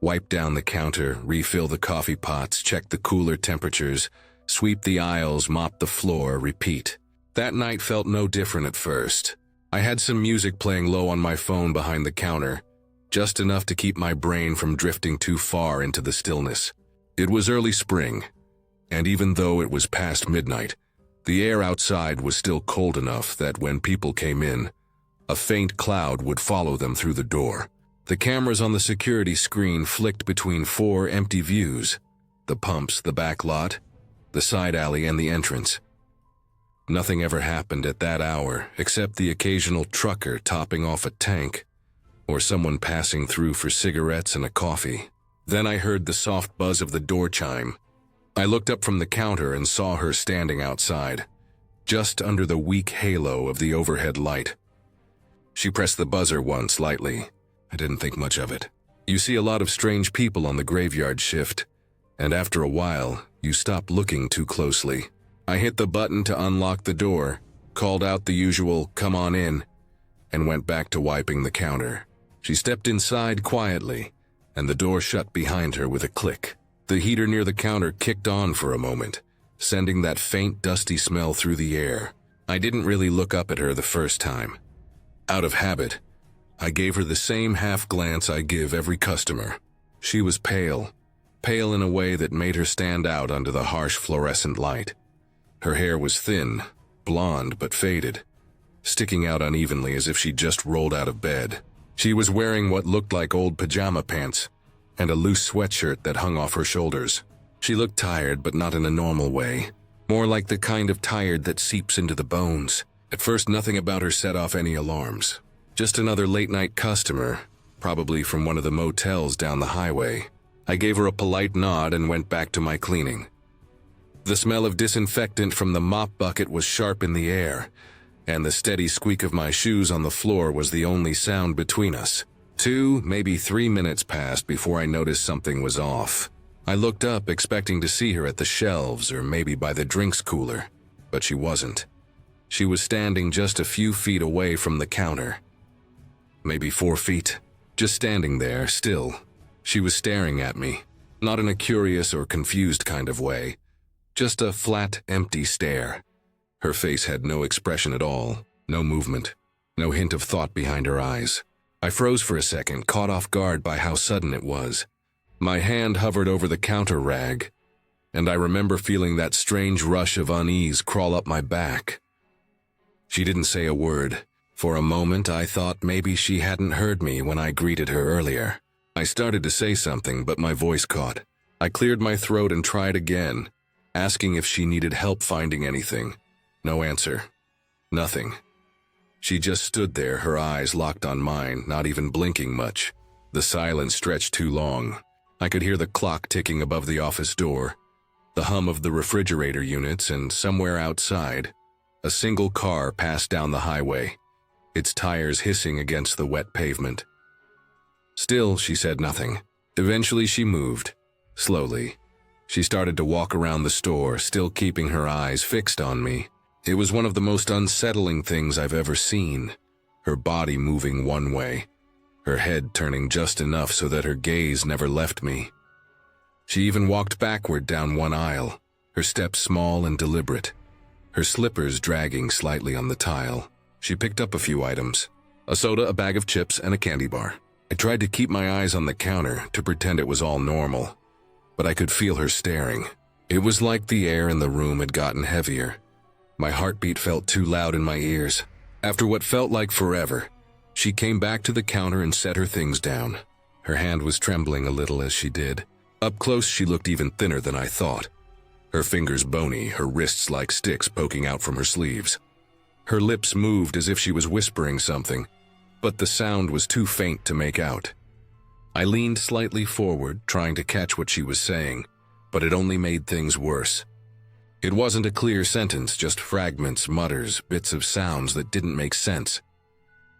Wipe down the counter, refill the coffee pots, check the cooler temperatures, sweep the aisles, mop the floor, repeat. That night felt no different at first. I had some music playing low on my phone behind the counter, just enough to keep my brain from drifting too far into the stillness. It was early spring, and even though it was past midnight, the air outside was still cold enough that when people came in, a faint cloud would follow them through the door. The cameras on the security screen flicked between 4 empty views: the pumps, the back lot, the side alley, and the entrance. Nothing ever happened at that hour except the occasional trucker topping off a tank or someone passing through for cigarettes and a coffee. Then I heard the soft buzz of the door chime. I looked up from the counter and saw her standing outside, just under the weak halo of the overhead light. She pressed the buzzer once, lightly. I didn't think much of it. You see a lot of strange people on the graveyard shift, and after a while, you stop looking too closely. I hit the button to unlock the door, called out the usual "come on in," and went back to wiping the counter. She stepped inside quietly, and the door shut behind her with a click. The heater near the counter kicked on for a moment, sending that faint, dusty smell through the air. I didn't really look up at her the first time. Out of habit, I gave her the same half glance I give every customer. She was pale in a way that made her stand out under the harsh fluorescent light. Her hair was thin, blonde but faded, sticking out unevenly as if she'd just rolled out of bed. She was wearing what looked like old pajama pants and a loose sweatshirt that hung off her shoulders. She looked tired, but not in a normal way, more like the kind of tired that seeps into the bones. At first, nothing about her set off any alarms. Just another late-night customer, probably from one of the motels down the highway. I gave her a polite nod and went back to my cleaning. The smell of disinfectant from the mop bucket was sharp in the air, and the steady squeak of my shoes on the floor was the only sound between us. 2, maybe 3 minutes passed before I noticed something was off. I looked up expecting to see her at the shelves or maybe by the drinks cooler, but she wasn't. She was standing just a few feet away from the counter. Maybe 4 feet. Just standing there, still. She was staring at me, not in a curious or confused kind of way. Just a flat, empty stare. Her face had no expression at all, no movement, no hint of thought behind her eyes. I froze for a second, caught off guard by how sudden it was. My hand hovered over the counter rag, and I remember feeling that strange rush of unease crawl up my back. She didn't say a word. For a moment, I thought maybe she hadn't heard me when I greeted her earlier. I started to say something, but my voice caught. I cleared my throat and tried again, asking if she needed help finding anything. No answer. Nothing. She just stood there, her eyes locked on mine, not even blinking much. The silence stretched too long. I could hear the clock ticking above the office door, the hum of the refrigerator units, and somewhere outside, a single car passed down the highway, its tires hissing against the wet pavement. Still, she said nothing. Eventually she moved, slowly. She started to walk around the store, still keeping her eyes fixed on me. It was one of the most unsettling things I've ever seen. Her body moving one way, her head turning just enough so that her gaze never left me. She even walked backward down one aisle, her steps small and deliberate, her slippers dragging slightly on the tile. She picked up a few items, a soda, a bag of chips, and a candy bar. I tried to keep my eyes on the counter to pretend it was all normal, but I could feel her staring. It was like the air in the room had gotten heavier. My heartbeat felt too loud in my ears. After what felt like forever, she came back to the counter and set her things down. Her hand was trembling a little as she did. Up close, she looked even thinner than I thought. Her fingers bony, her wrists like sticks poking out from her sleeves. Her lips moved as if she was whispering something, but the sound was too faint to make out. I leaned slightly forward, trying to catch what she was saying, but it only made things worse. It wasn't a clear sentence, just fragments, mutters, bits of sounds that didn't make sense.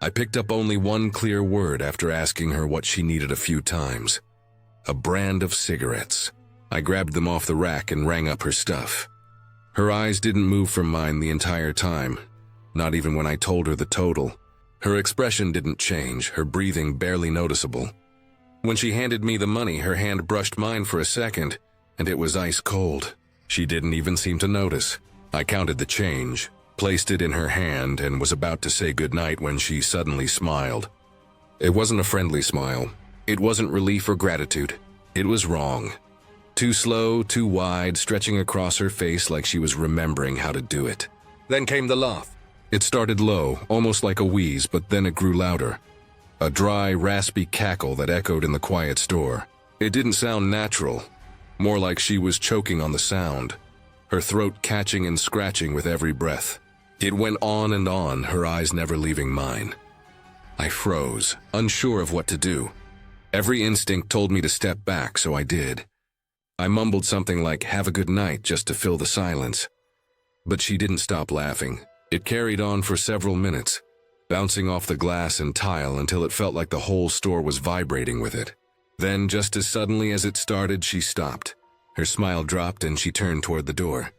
I picked up only one clear word after asking her what she needed a few times. A brand of cigarettes. I grabbed them off the rack and rang up her stuff. Her eyes didn't move from mine the entire time, not even when I told her the total. Her expression didn't change, her breathing barely noticeable. When she handed me the money, her hand brushed mine for a second, and it was ice cold. She didn't even seem to notice. I counted the change, placed it in her hand, and was about to say goodnight when she suddenly smiled. It wasn't a friendly smile. It wasn't relief or gratitude. It was wrong. Too slow, too wide, stretching across her face like she was remembering how to do it. Then came the laugh. It started low, almost like a wheeze, but then it grew louder. A dry, raspy cackle that echoed in the quiet store. It didn't sound natural. More like she was choking on the sound, her throat catching and scratching with every breath. It went on and on, her eyes never leaving mine. I froze, unsure of what to do. Every instinct told me to step back, so I did. I mumbled something like, "Have a good night," just to fill the silence. But she didn't stop laughing. It carried on for several minutes, bouncing off the glass and tile until it felt like the whole store was vibrating with it. Then, just as suddenly as it started, she stopped. Her smile dropped and she turned toward the door.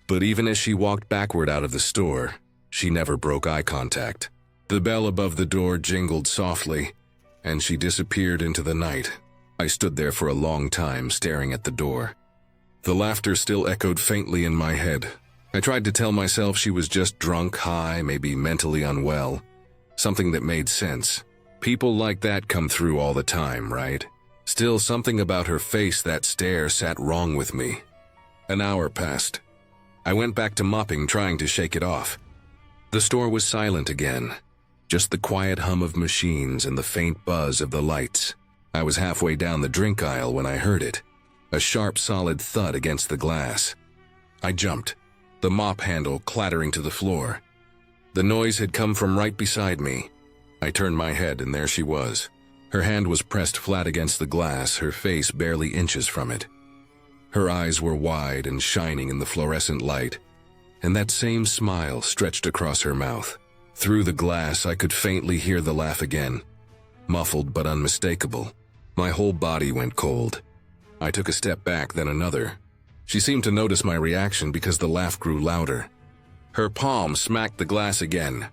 But even as she walked backward out of the store, she never broke eye contact. The bell above the door jingled softly, and she disappeared into the night. I stood there for a long time, staring at the door. The laughter still echoed faintly in my head. I tried to tell myself she was just drunk, high, maybe mentally unwell. Something that made sense. People like that come through all the time, right? Still, something about her face, that stare, sat wrong with me. An hour passed. I went back to mopping, trying to shake it off. The store was silent again. Just the quiet hum of machines and the faint buzz of the lights. I was halfway down the drink aisle when I heard it. A sharp, solid thud against the glass. I jumped, the mop handle clattering to the floor. The noise had come from right beside me. I turned my head and there she was. Her hand was pressed flat against the glass, her face barely inches from it. Her eyes were wide and shining in the fluorescent light, and that same smile stretched across her mouth. Through the glass, I could faintly hear the laugh again, muffled but unmistakable. My whole body went cold. I took a step back, then another. She seemed to notice my reaction because the laugh grew louder. Her palm smacked the glass again,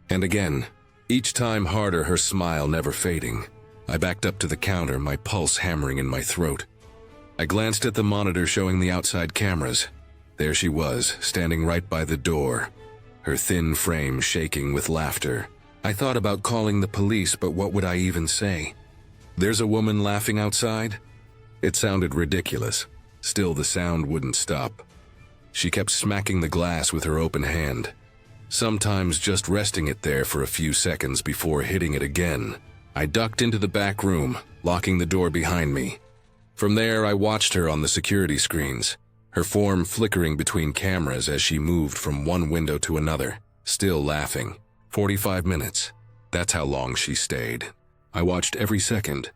and again, each time harder, her smile never fading. I backed up to the counter, my pulse hammering in my throat. I glanced at the monitor showing the outside cameras. There she was, standing right by the door, her thin frame shaking with laughter. I thought about calling the police, but what would I even say? There's a woman laughing outside? It sounded ridiculous. Still, the sound wouldn't stop. She kept smacking the glass with her open hand, sometimes just resting it there for a few seconds before hitting it again. I ducked into the back room, locking the door behind me. From there, I watched her on the security screens, her form flickering between cameras as she moved from one window to another, still laughing. 45 minutes. That's how long she stayed. I watched every second.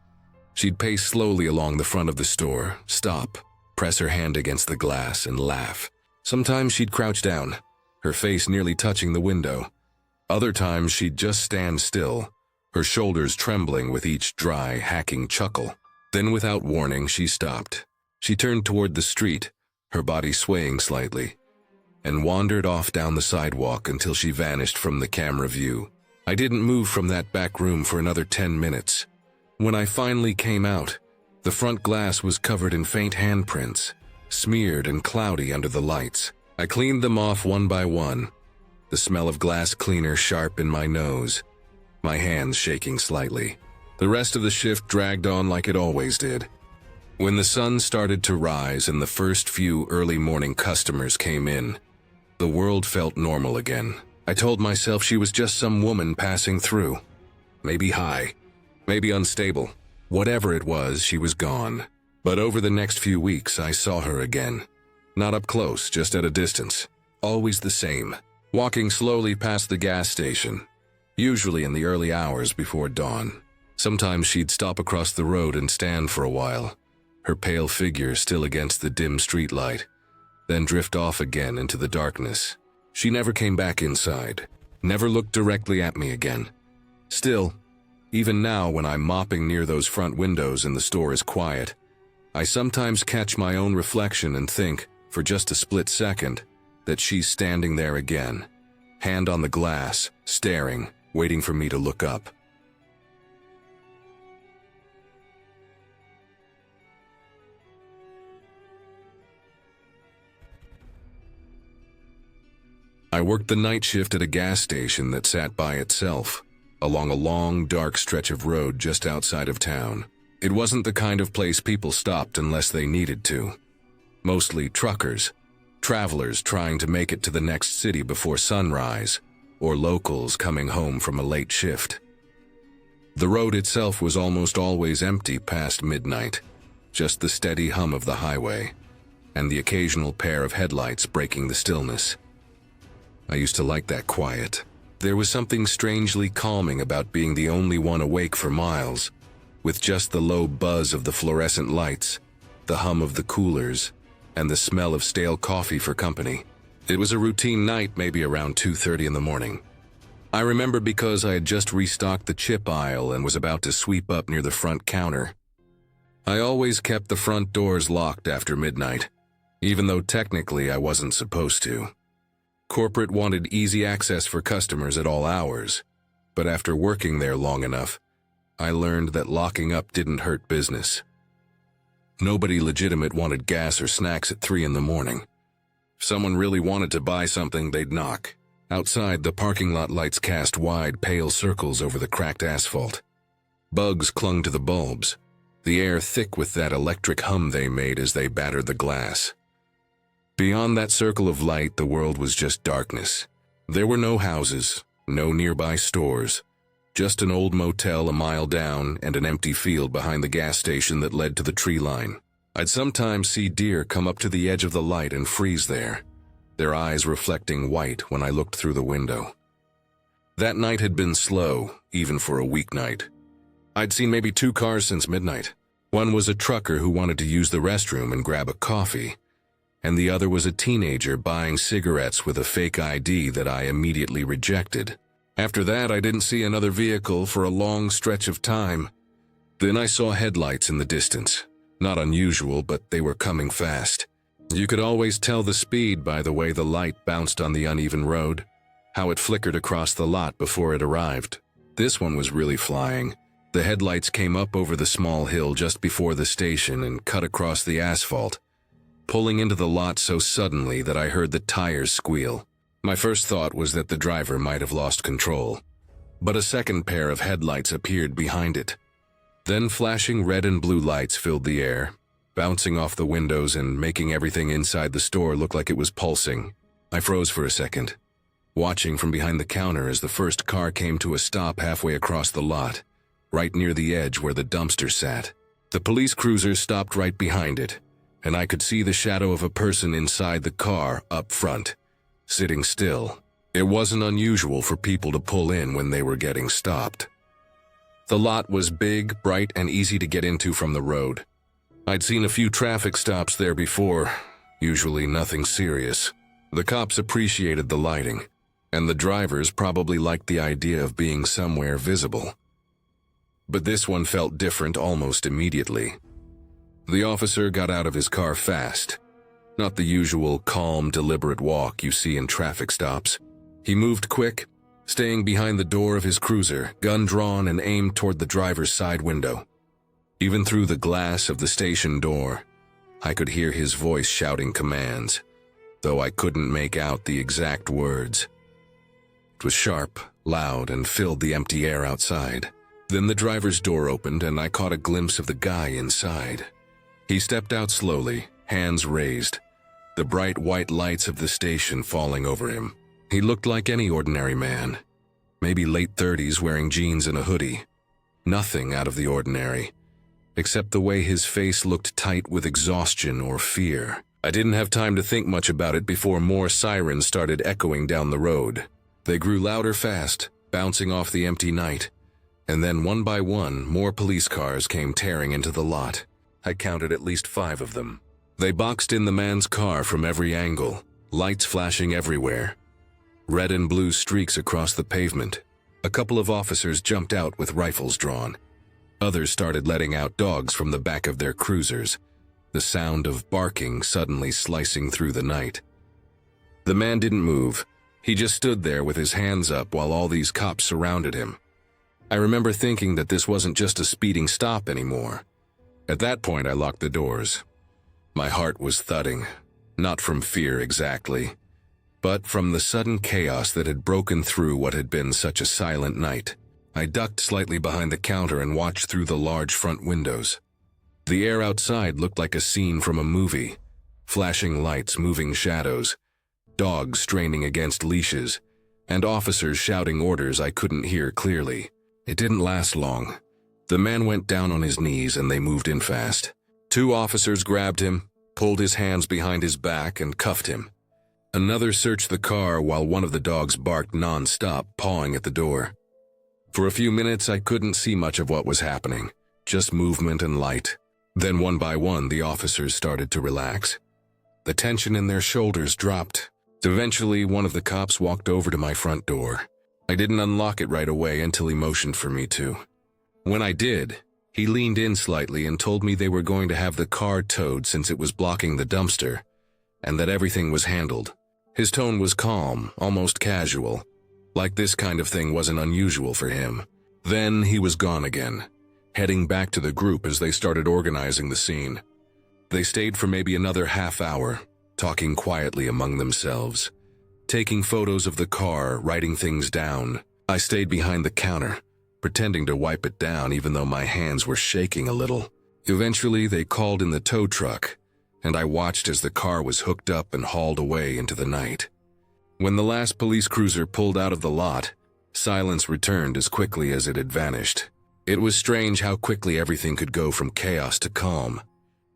She'd pace slowly along the front of the store, stop, press her hand against the glass, and laugh. Sometimes she'd crouch down, her face nearly touching the window. Other times she'd just stand still, her shoulders trembling with each dry, hacking chuckle. Then without warning, she stopped. She turned toward the street, her body swaying slightly, and wandered off down the sidewalk until she vanished from the camera view. I didn't move from that back room for another 10 minutes. When I finally came out, the front glass was covered in faint handprints, smeared and cloudy under the lights. I cleaned them off one by one, the smell of glass cleaner sharp in my nose, my hands shaking slightly. The rest of the shift dragged on like it always did. When the sun started to rise and the first few early morning customers came in, the world felt normal again. I told myself she was just some woman passing through. Maybe high, maybe unstable. Whatever it was, she was gone. But over the next few weeks, I saw her again. Not up close, just at a distance. Always the same, walking slowly past the gas station, usually in the early hours before dawn. Sometimes she'd stop across the road and stand for a while, her pale figure still against the dim streetlight, then drift off again into the darkness. She never came back inside, never looked directly at me again. Still, even now when I'm mopping near those front windows and the store is quiet, I sometimes catch my own reflection and think, for just a split second, that she's standing there again, hand on the glass, staring, waiting for me to look up. I worked the night shift at a gas station that sat by itself, along a long, dark stretch of road just outside of town. It wasn't the kind of place people stopped unless they needed to. Mostly truckers, travelers trying to make it to the next city before sunrise, or locals coming home from a late shift. The road itself was almost always empty past midnight, just the steady hum of the highway, and the occasional pair of headlights breaking the stillness. I used to like that quiet. There was something strangely calming about being the only one awake for miles, with just the low buzz of the fluorescent lights, the hum of the coolers, and the smell of stale coffee for company. It was a routine night, maybe around 2:30 in the morning. I remember because I had just restocked the chip aisle and was about to sweep up near the front counter. I always kept the front doors locked after midnight, even though technically I wasn't supposed to. Corporate wanted easy access for customers at all hours, but after working there long enough, I learned that locking up didn't hurt business. Nobody legitimate wanted gas or snacks at 3 in the morning. If someone really wanted to buy something, they'd knock. Outside, the parking lot lights cast wide, pale circles over the cracked asphalt. Bugs clung to the bulbs, the air thick with that electric hum they made as they battered the glass. Beyond that circle of light, the world was just darkness. There were no houses, no nearby stores, just an old motel a mile down and an empty field behind the gas station that led to the tree line. I'd sometimes see deer come up to the edge of the light and freeze there, their eyes reflecting white when I looked through the window. That night had been slow, even for a weeknight. I'd seen maybe 2 cars since midnight. One was a trucker who wanted to use the restroom and grab a coffee, and the other was a teenager buying cigarettes with a fake ID that I immediately rejected. After that, I didn't see another vehicle for a long stretch of time. Then I saw headlights in the distance. Not unusual, but they were coming fast. You could always tell the speed by the way the light bounced on the uneven road, how it flickered across the lot before it arrived. This one was really flying. The headlights came up over the small hill just before the station and cut across the asphalt, pulling into the lot so suddenly that I heard the tires squeal. My first thought was that the driver might have lost control, but a second pair of headlights appeared behind it. Then flashing red and blue lights filled the air, bouncing off the windows and making everything inside the store look like it was pulsing. I froze for a second, watching from behind the counter as the first car came to a stop halfway across the lot, right near the edge where the dumpster sat. The police cruiser stopped right behind it, and I could see the shadow of a person inside the car up front, sitting still. It wasn't unusual for people to pull in when they were getting stopped. The lot was big, bright, and easy to get into from the road. I'd seen a few traffic stops there before, usually nothing serious. The cops appreciated the lighting, and the drivers probably liked the idea of being somewhere visible. But this one felt different almost immediately. The officer got out of his car fast, not the usual calm, deliberate walk you see in traffic stops. He moved quick, staying behind the door of his cruiser, gun drawn and aimed toward the driver's side window. Even through the glass of the station door, I could hear his voice shouting commands, though I couldn't make out the exact words. It was sharp, loud, and filled the empty air outside. Then the driver's door opened and I caught a glimpse of the guy inside. He stepped out slowly, hands raised, the bright white lights of the station falling over him. He looked like any ordinary man, maybe late 30s wearing jeans and a hoodie. Nothing out of the ordinary, except the way his face looked tight with exhaustion or fear. I didn't have time to think much about it before more sirens started echoing down the road. They grew louder fast, bouncing off the empty night. And then one by one, more police cars came tearing into the lot. I counted at least 5 of them. They boxed in the man's car from every angle, lights flashing everywhere. Red and blue streaks across the pavement. A couple of officers jumped out with rifles drawn. Others started letting out dogs from the back of their cruisers, the sound of barking suddenly slicing through the night. The man didn't move. He just stood there with his hands up while all these cops surrounded him. I remember thinking that this wasn't just a speeding stop anymore. At that point, I locked the doors. My heart was thudding, not from fear exactly, but from the sudden chaos that had broken through what had been such a silent night. I ducked slightly behind the counter and watched through the large front windows. The air outside looked like a scene from a movie. Flashing lights, moving shadows, dogs straining against leashes, and officers shouting orders I couldn't hear clearly. It didn't last long. The man went down on his knees and they moved in fast. 2 officers grabbed him, pulled his hands behind his back, and cuffed him. Another searched the car while one of the dogs barked non-stop, pawing at the door. For a few minutes, I couldn't see much of what was happening, just movement and light. Then one by one, the officers started to relax. The tension in their shoulders dropped. Eventually, one of the cops walked over to my front door. I didn't unlock it right away until he motioned for me to. When I did, he leaned in slightly and told me they were going to have the car towed since it was blocking the dumpster, and that everything was handled. His tone was calm, almost casual, like this kind of thing wasn't unusual for him. Then he was gone again, heading back to the group as they started organizing the scene. They stayed for maybe another half hour, talking quietly among themselves, taking photos of the car, writing things down. I stayed behind the counter, pretending to wipe it down even though my hands were shaking a little. Eventually, they called in the tow truck, and I watched as the car was hooked up and hauled away into the night. When the last police cruiser pulled out of the lot, silence returned as quickly as it had vanished. It was strange how quickly everything could go from chaos to calm.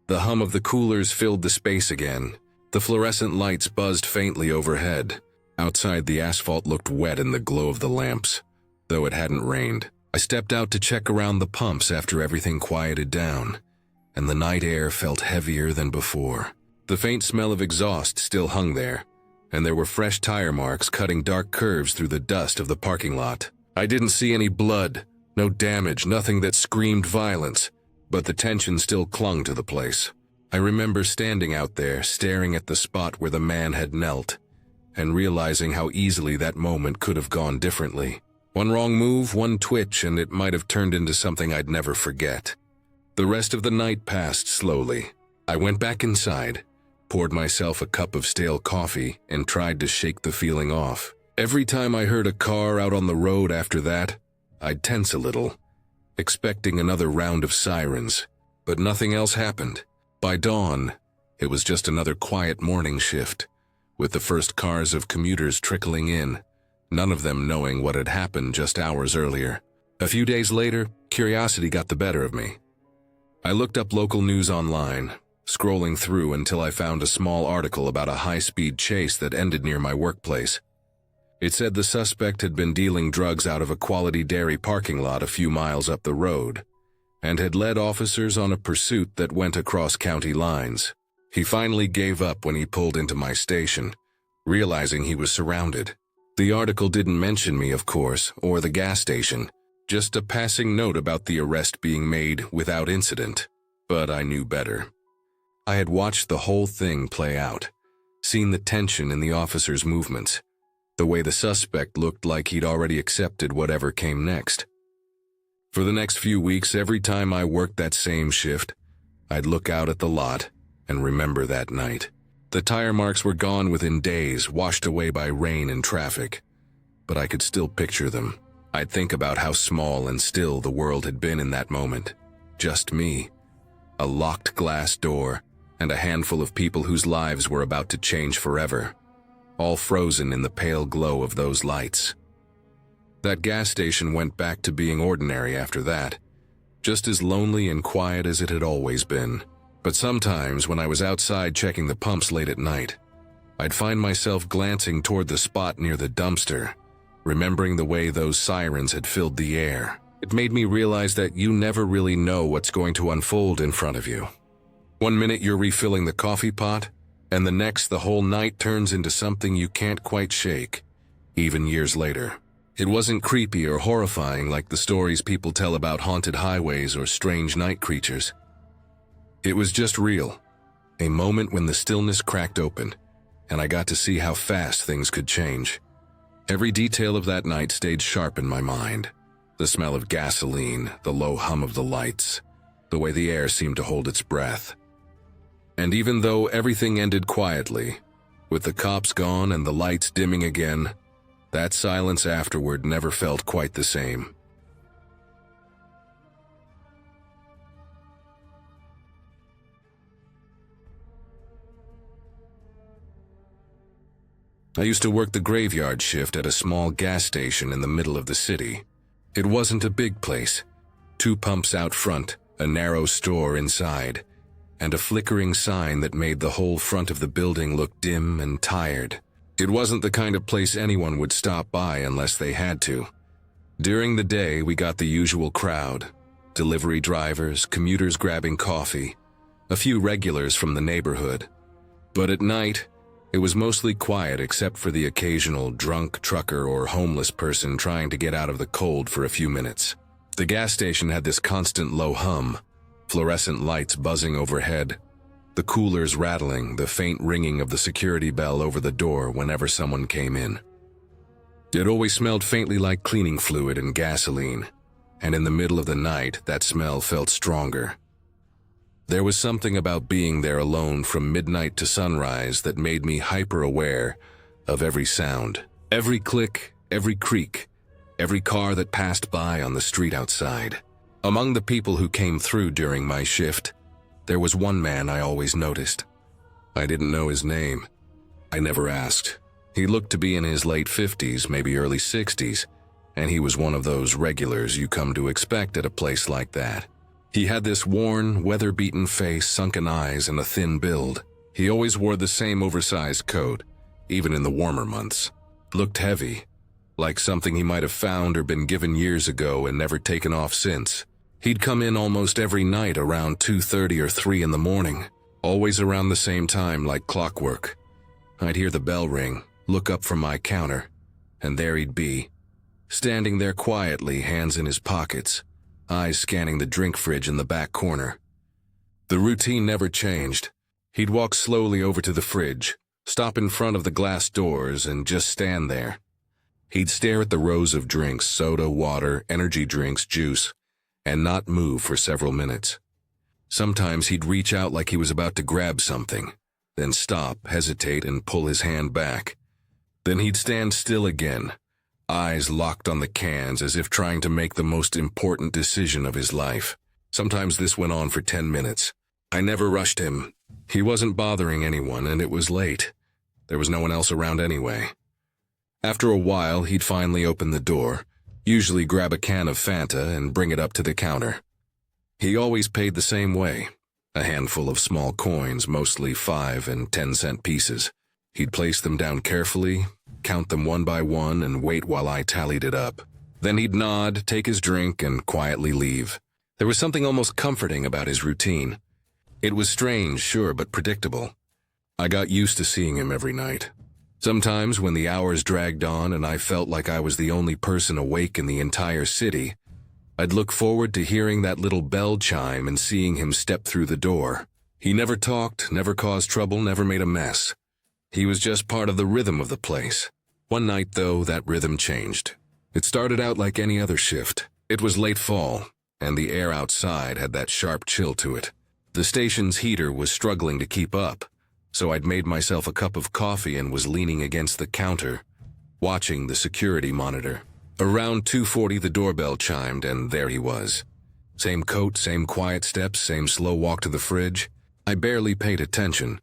The hum of the coolers filled the space again. The fluorescent lights buzzed faintly overhead. Outside, the asphalt looked wet in the glow of the lamps, though it hadn't rained. I stepped out to check around the pumps after everything quieted down. and the night air felt heavier than before. The faint smell of exhaust still hung there, and there were fresh tire marks cutting dark curves through the dust of the parking lot. I didn't see any blood, no damage, nothing that screamed violence, but the tension still clung to the place. I remember standing out there, staring at the spot where the man had knelt, and realizing how easily that moment could have gone differently. One wrong move, one twitch, and it might have turned into something I'd never forget. The rest of the night passed slowly. I went back inside, poured myself a cup of stale coffee, and tried to shake the feeling off. Every time I heard a car out on the road after that, I'd tense a little, expecting another round of sirens, but nothing else happened. By dawn, it was just another quiet morning shift, with the first cars of commuters trickling in, none of them knowing what had happened just hours earlier. A few days later, curiosity got the better of me. I looked up local news online, scrolling through until I found a small article about a high-speed chase that ended near my workplace. It said the suspect had been dealing drugs out of a Quality Dairy parking lot a few miles up the road, and had led officers on a pursuit that went across county lines. He finally gave up when he pulled into my station, realizing he was surrounded. The article didn't mention me, of course, or the gas station, just a passing note about the arrest being made without incident. But I knew better. I had watched the whole thing play out, seen the tension in the officer's movements, the way the suspect looked like he'd already accepted whatever came next. For the next few weeks, every time I worked that same shift, I'd look out at the lot and remember that night. The tire marks were gone within days, washed away by rain and traffic, but I could still picture them. I'd think about how small and still the world had been in that moment. Just me, a locked glass door, and a handful of people whose lives were about to change forever, all frozen in the pale glow of those lights. That gas station went back to being ordinary after that, just as lonely and quiet as it had always been. But sometimes when I was outside checking the pumps late at night, I'd find myself glancing toward the spot near the dumpster, remembering the way those sirens had filled the air. It made me realize that you never really know what's going to unfold in front of you. One minute you're refilling the coffee pot, and the next the whole night turns into something you can't quite shake, even years later. It wasn't creepy or horrifying like the stories people tell about haunted highways or strange night creatures. It was just real, a moment when the stillness cracked open, and I got to see how fast things could change. Every detail of that night stayed sharp in my mind. The smell of gasoline, the low hum of the lights, the way the air seemed to hold its breath. And even though everything ended quietly, with the cops gone and the lights dimming again, that silence afterward never felt quite the same. I used to work the graveyard shift at a small gas station in the middle of the city. It wasn't a big place. 2 pumps out front, a narrow store inside, and a flickering sign that made the whole front of the building look dim and tired. It wasn't the kind of place anyone would stop by unless they had to. During the day, we got the usual crowd: delivery drivers, commuters grabbing coffee, a few regulars from the neighborhood. But at night, it was mostly quiet except for the occasional drunk trucker or homeless person trying to get out of the cold for a few minutes. The gas station had this constant low hum, fluorescent lights buzzing overhead, the coolers rattling, the faint ringing of the security bell over the door whenever someone came in. It always smelled faintly like cleaning fluid and gasoline, and in the middle of the night, that smell felt stronger. There was something about being there alone from midnight to sunrise that made me hyper-aware of every sound, every click, every creak, every car that passed by on the street outside. Among the people who came through during my shift, there was one man I always noticed. I didn't know his name. I never asked. He looked to be in his late 50s, maybe early 60s, and he was one of those regulars you come to expect at a place like that. He had this worn, weather-beaten face, sunken eyes, and a thin build. He always wore the same oversized coat, even in the warmer months. Looked heavy, like something he might have found or been given years ago and never taken off since. He'd come in almost every night around 2:30 or 3 in the morning, always around the same time like clockwork. I'd hear the bell ring, look up from my counter, and there he'd be, standing there quietly, hands in his pockets, eyes scanning the drink fridge in the back corner. The routine never changed. He'd walk slowly over to the fridge, stop in front of the glass doors, and just stand there. He'd stare at the rows of drinks, soda, water, energy drinks, juice, and not move for several minutes. Sometimes he'd reach out like he was about to grab something, then stop, hesitate, and pull his hand back. Then he'd stand still again, eyes locked on the cans as if trying to make the most important decision of his life. Sometimes this went on for 10 minutes. I never rushed him. He wasn't bothering anyone, and it was late. There was no one else around anyway. After a while, he'd finally open the door, usually grab a can of Fanta and bring it up to the counter. He always paid the same way, a handful of small coins, mostly 5 and 10-cent pieces. He'd place them down carefully, count them one by one, and wait while I tallied it up. Then he'd nod, take his drink, and quietly leave. There was something almost comforting about his routine. It was strange, sure, but predictable. I got used to seeing him every night. Sometimes when the hours dragged on and I felt like I was the only person awake in the entire city, I'd look forward to hearing that little bell chime and seeing him step through the door. He never talked, never caused trouble, never made a mess. He was just part of the rhythm of the place. One night, though, that rhythm changed. It started out like any other shift. It was late fall, and the air outside had that sharp chill to it. The station's heater was struggling to keep up, so I'd made myself a cup of coffee and was leaning against the counter, watching the security monitor. Around 2:40 the doorbell chimed, and there he was. Same coat, same quiet steps, same slow walk to the fridge. I barely paid attention,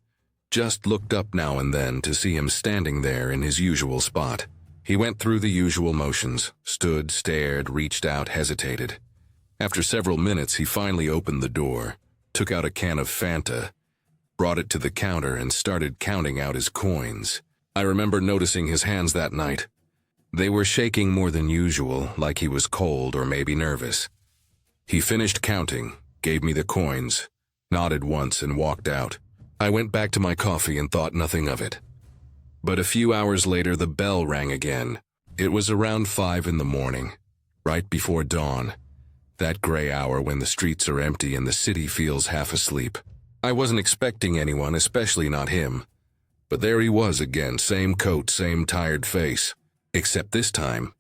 just looked up now and then to see him standing there in his usual spot. He went through the usual motions, stood, stared, reached out, hesitated. After several minutes, he finally opened the door, took out a can of Fanta, brought it to the counter, and started counting out his coins. I remember noticing his hands that night. They were shaking more than usual, like he was cold or maybe nervous. He finished counting, gave me the coins, nodded once, and walked out. I went back to my coffee and thought nothing of it. But a few hours later, the bell rang again. It was around 5 in the morning, right before dawn, that gray hour when the streets are empty and the city feels half asleep. I wasn't expecting anyone, especially not him. But there he was again, same coat, same tired face. Except this time,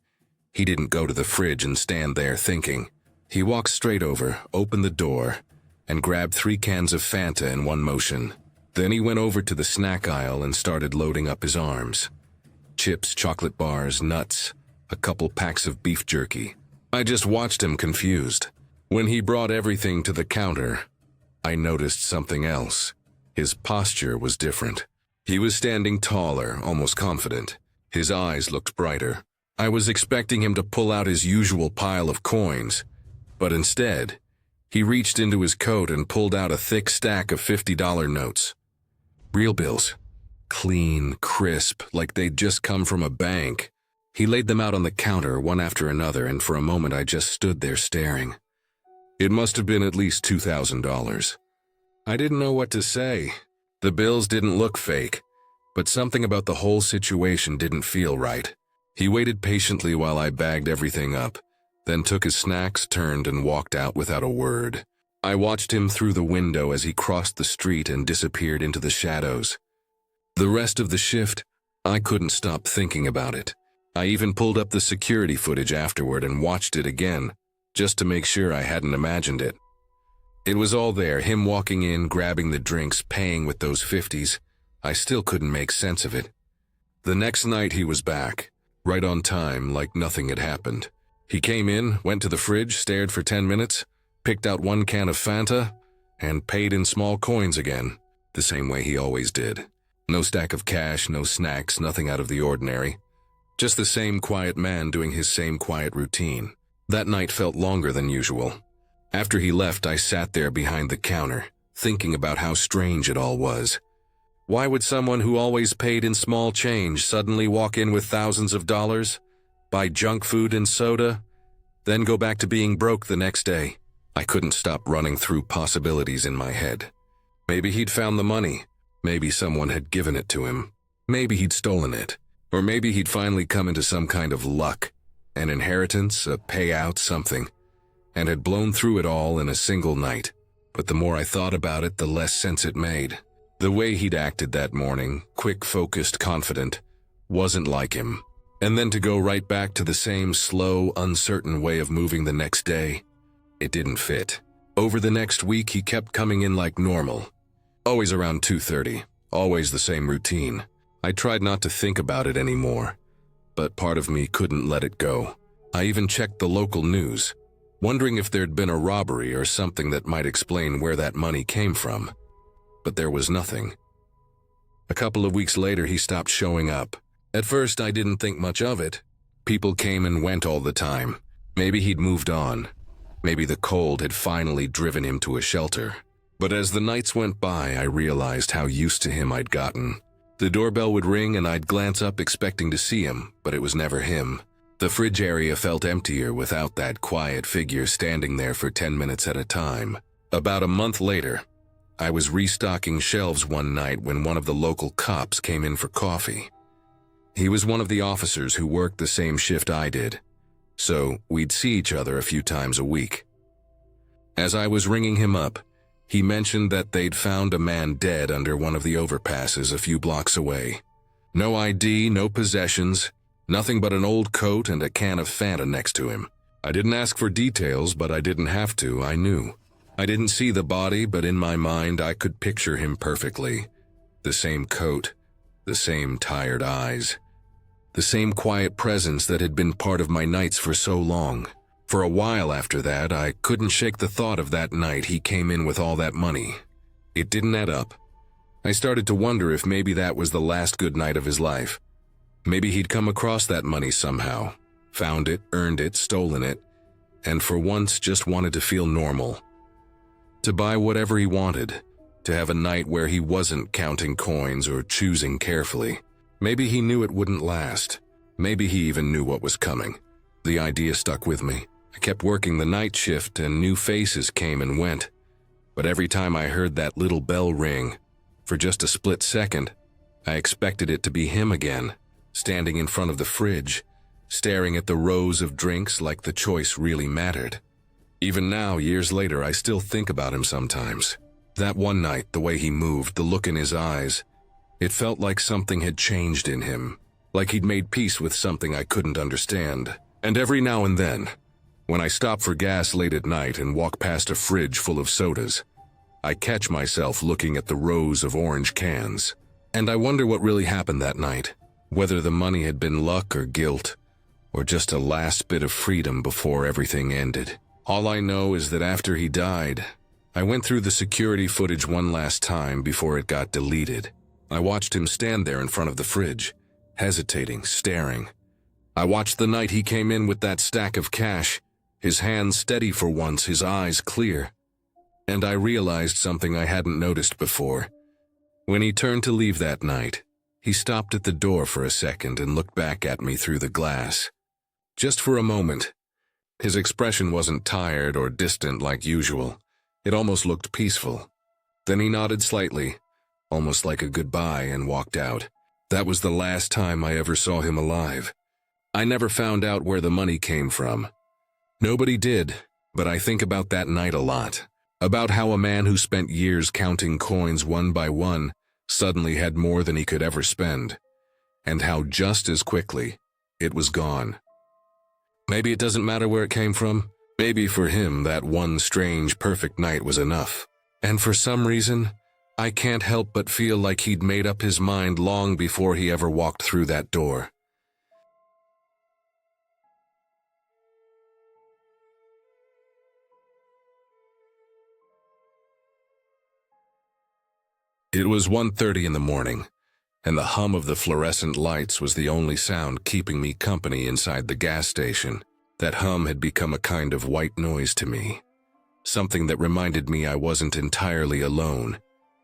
he didn't go to the fridge and stand there thinking. He walked straight over, opened the door, and grabbed 3 cans of Fanta in one motion. Then he went over to the snack aisle and started loading up his arms. Chips, chocolate bars, nuts, a couple packs of beef jerky. I just watched him confused. When he brought everything to the counter, I noticed something else. His posture was different. He was standing taller, almost confident. His eyes looked brighter. I was expecting him to pull out his usual pile of coins, but instead, he reached into his coat and pulled out a thick stack of $50 notes. Real bills. Clean, crisp, like they'd just come from a bank. He laid them out on the counter, one after another, and for a moment I just stood there staring. It must have been at least $2,000. I didn't know what to say. The bills didn't look fake, but something about the whole situation didn't feel right. He waited patiently while I bagged everything up, then took his snacks, turned, and walked out without a word. I watched him through the window as he crossed the street and disappeared into the shadows. The rest of the shift, I couldn't stop thinking about it. I even pulled up the security footage afterward and watched it again, just to make sure I hadn't imagined it. It was all there, him walking in, grabbing the drinks, paying with those 50s. I still couldn't make sense of it. The next night he was back, right on time, like nothing had happened. He came in, went to the fridge, stared for 10 minutes, picked out 1 can of Fanta, and paid in small coins again, the same way he always did. No stack of cash, no snacks, nothing out of the ordinary. Just the same quiet man doing his same quiet routine. That night felt longer than usual. After he left, I sat there behind the counter, thinking about how strange it all was. Why would someone who always paid in small change suddenly walk in with thousands of dollars, buy junk food and soda, then go back to being broke the next day? I couldn't stop running through possibilities in my head. Maybe he'd found the money. Maybe someone had given it to him. Maybe he'd stolen it. Or maybe he'd finally come into some kind of luck, an inheritance, a payout, something, and had blown through it all in a single night. But the more I thought about it, the less sense it made. The way he'd acted that morning, quick, focused, confident, wasn't like him. And then to go right back to the same slow, uncertain way of moving the next day, it didn't fit. Over the next week, he kept coming in like normal. Always around 2:30, always the same routine. I tried not to think about it anymore, but part of me couldn't let it go. I even checked the local news, wondering if there'd been a robbery or something that might explain where that money came from. But there was nothing. A couple of weeks later, he stopped showing up. At first, I didn't think much of it. People came and went all the time. Maybe he'd moved on. Maybe the cold had finally driven him to a shelter. But as the nights went by, I realized how used to him I'd gotten. The doorbell would ring and I'd glance up expecting to see him, but it was never him. The fridge area felt emptier without that quiet figure standing there for 10 minutes at a time. About a month later, I was restocking shelves one night when one of the local cops came in for coffee. He was one of the officers who worked the same shift I did, so we'd see each other a few times a week. As I was ringing him up, he mentioned that they'd found a man dead under one of the overpasses a few blocks away. No ID, no possessions, nothing but an old coat and a can of Fanta next to him. I didn't ask for details, but I didn't have to, I knew. I didn't see the body, but in my mind I could picture him perfectly. The same coat, the same tired eyes, the same quiet presence that had been part of my nights for so long. For a while after that, I couldn't shake the thought of that night he came in with all that money. It didn't add up. I started to wonder if maybe that was the last good night of his life. Maybe he'd come across that money somehow, found it, earned it, stolen it, and for once just wanted to feel normal. To buy whatever he wanted, to have a night where he wasn't counting coins or choosing carefully. Maybe he knew it wouldn't last. Maybe he even knew what was coming. The idea stuck with me. I kept working the night shift and new faces came and went. But every time I heard that little bell ring, for just a split second, I expected it to be him again, standing in front of the fridge, staring at the rows of drinks like the choice really mattered. Even now, years later, I still think about him sometimes. That one night, the way he moved, the look in his eyes, it felt like something had changed in him, like he'd made peace with something I couldn't understand. And every now and then, when I stop for gas late at night and walk past a fridge full of sodas, I catch myself looking at the rows of orange cans. And I wonder what really happened that night, whether the money had been luck or guilt, or just a last bit of freedom before everything ended. All I know is that after he died, I went through the security footage one last time before it got deleted. I watched him stand there in front of the fridge, hesitating, staring. I watched the night he came in with that stack of cash, his hands steady for once, his eyes clear. And I realized something I hadn't noticed before. When he turned to leave that night, he stopped at the door for a second and looked back at me through the glass. Just for a moment. His expression wasn't tired or distant like usual. It almost looked peaceful. Then he nodded slightly, almost like a goodbye, and walked out. That was the last time I ever saw him alive. I never found out where the money came from. Nobody did, but I think about that night a lot. About how a man who spent years counting coins one by one suddenly had more than he could ever spend, and how just as quickly it was gone. Maybe it doesn't matter where it came from. Maybe for him that one strange, perfect night was enough. And for some reason, I can't help but feel like he'd made up his mind long before he ever walked through that door. It was 1:30 in the morning, and the hum of the fluorescent lights was the only sound keeping me company inside the gas station. That hum had become a kind of white noise to me, something that reminded me I wasn't entirely alone,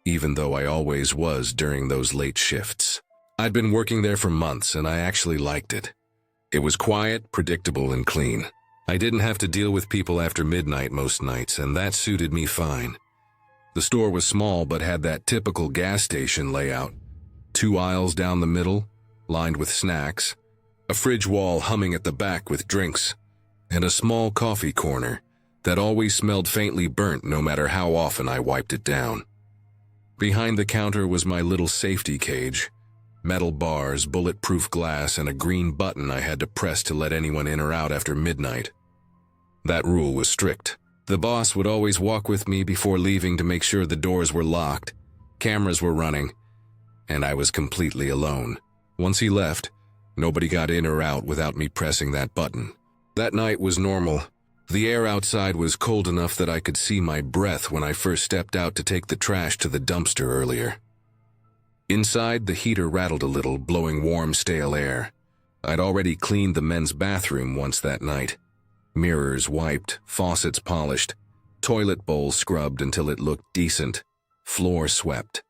even though I always was during those late shifts. I'd been working there for months, and I actually liked it. It was quiet, predictable, and clean. I didn't have to deal with people after midnight most nights, and that suited me fine. The store was small but had that typical gas station layout. 2 aisles down the middle, lined with snacks, a fridge wall humming at the back with drinks, and a small coffee corner that always smelled faintly burnt no matter how often I wiped it down. Behind the counter was my little safety cage, metal bars, bulletproof glass, and a green button I had to press to let anyone in or out after midnight. That rule was strict. The boss would always walk with me before leaving to make sure the doors were locked, cameras were running, and I was completely alone. Once he left, nobody got in or out without me pressing that button. That night was normal. The air outside was cold enough that I could see my breath when I first stepped out to take the trash to the dumpster earlier. Inside, the heater rattled a little, blowing warm, stale air. I'd already cleaned the men's bathroom once that night. Mirrors wiped, faucets polished, toilet bowl scrubbed until it looked decent, floor swept.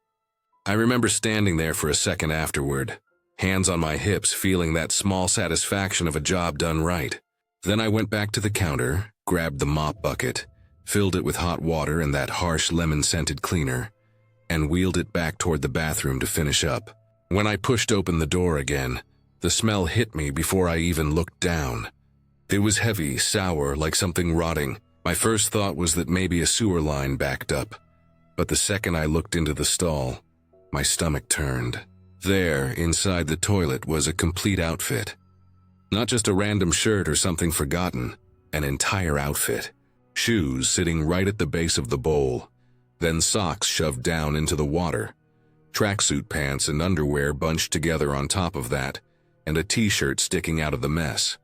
I remember standing there for a second afterward, hands on my hips, feeling that small satisfaction of a job done right. Then I went back to the counter, grabbed the mop bucket, filled it with hot water and that harsh lemon-scented cleaner, and wheeled it back toward the bathroom to finish up. When I pushed open the door again, the smell hit me before I even looked down. It was heavy, sour, like something rotting. My first thought was that maybe a sewer line backed up, but the second I looked into the stall, my stomach turned. There, inside the toilet, was a complete outfit. Not just a random shirt or something forgotten, an entire outfit. Shoes sitting right at the base of the bowl, then socks shoved down into the water, tracksuit pants and underwear bunched together on top of that, and a t-shirt sticking out of the mess.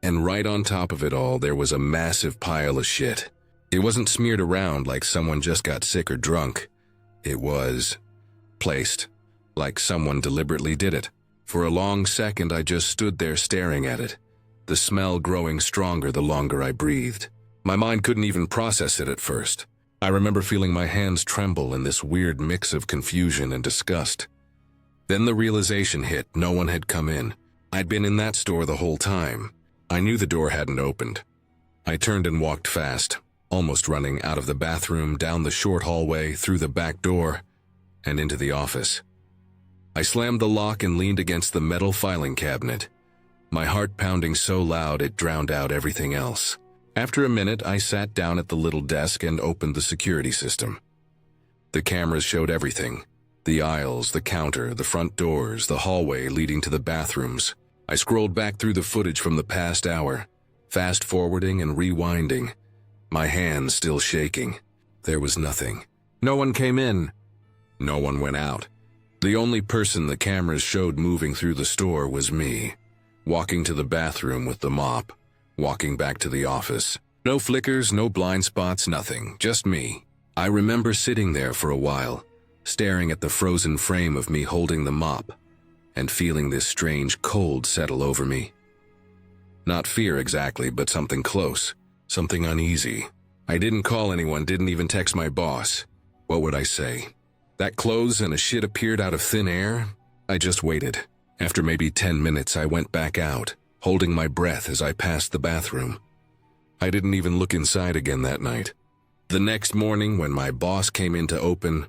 And right on top of it all, there was a massive pile of shit. It wasn't smeared around like someone just got sick or drunk. It was placed like someone deliberately did it. For a long second, I just stood there staring at it, the smell growing stronger the longer I breathed. My mind couldn't even process it at first. I remember feeling my hands tremble in this weird mix of confusion and disgust. Then the realization hit: no one had come in. I'd been in that store the whole time. I knew the door hadn't opened. I turned and walked fast, almost running out of the bathroom, down the short hallway, through the back door, and into the office. I slammed the lock and leaned against the metal filing cabinet, my heart pounding so loud it drowned out everything else. After a minute, I sat down at the little desk and opened the security system. The cameras showed everything: the aisles, the counter, the front doors, the hallway leading to the bathrooms. I scrolled back through the footage from the past hour, fast-forwarding and rewinding, my hands still shaking. There was nothing. No one came in. No one went out. The only person the cameras showed moving through the store was me, walking to the bathroom with the mop, walking back to the office. No flickers, no blind spots, nothing, just me. I remember sitting there for a while, staring at the frozen frame of me holding the mop, and feeling this strange cold settle over me. Not fear exactly, but something close, something uneasy. I didn't call anyone, didn't even text my boss. What would I say? That clothes and a shit appeared out of thin air? I just waited. After maybe 10 minutes, I went back out, holding my breath as I passed the bathroom. I didn't even look inside again that night. The next morning, when my boss came in to open,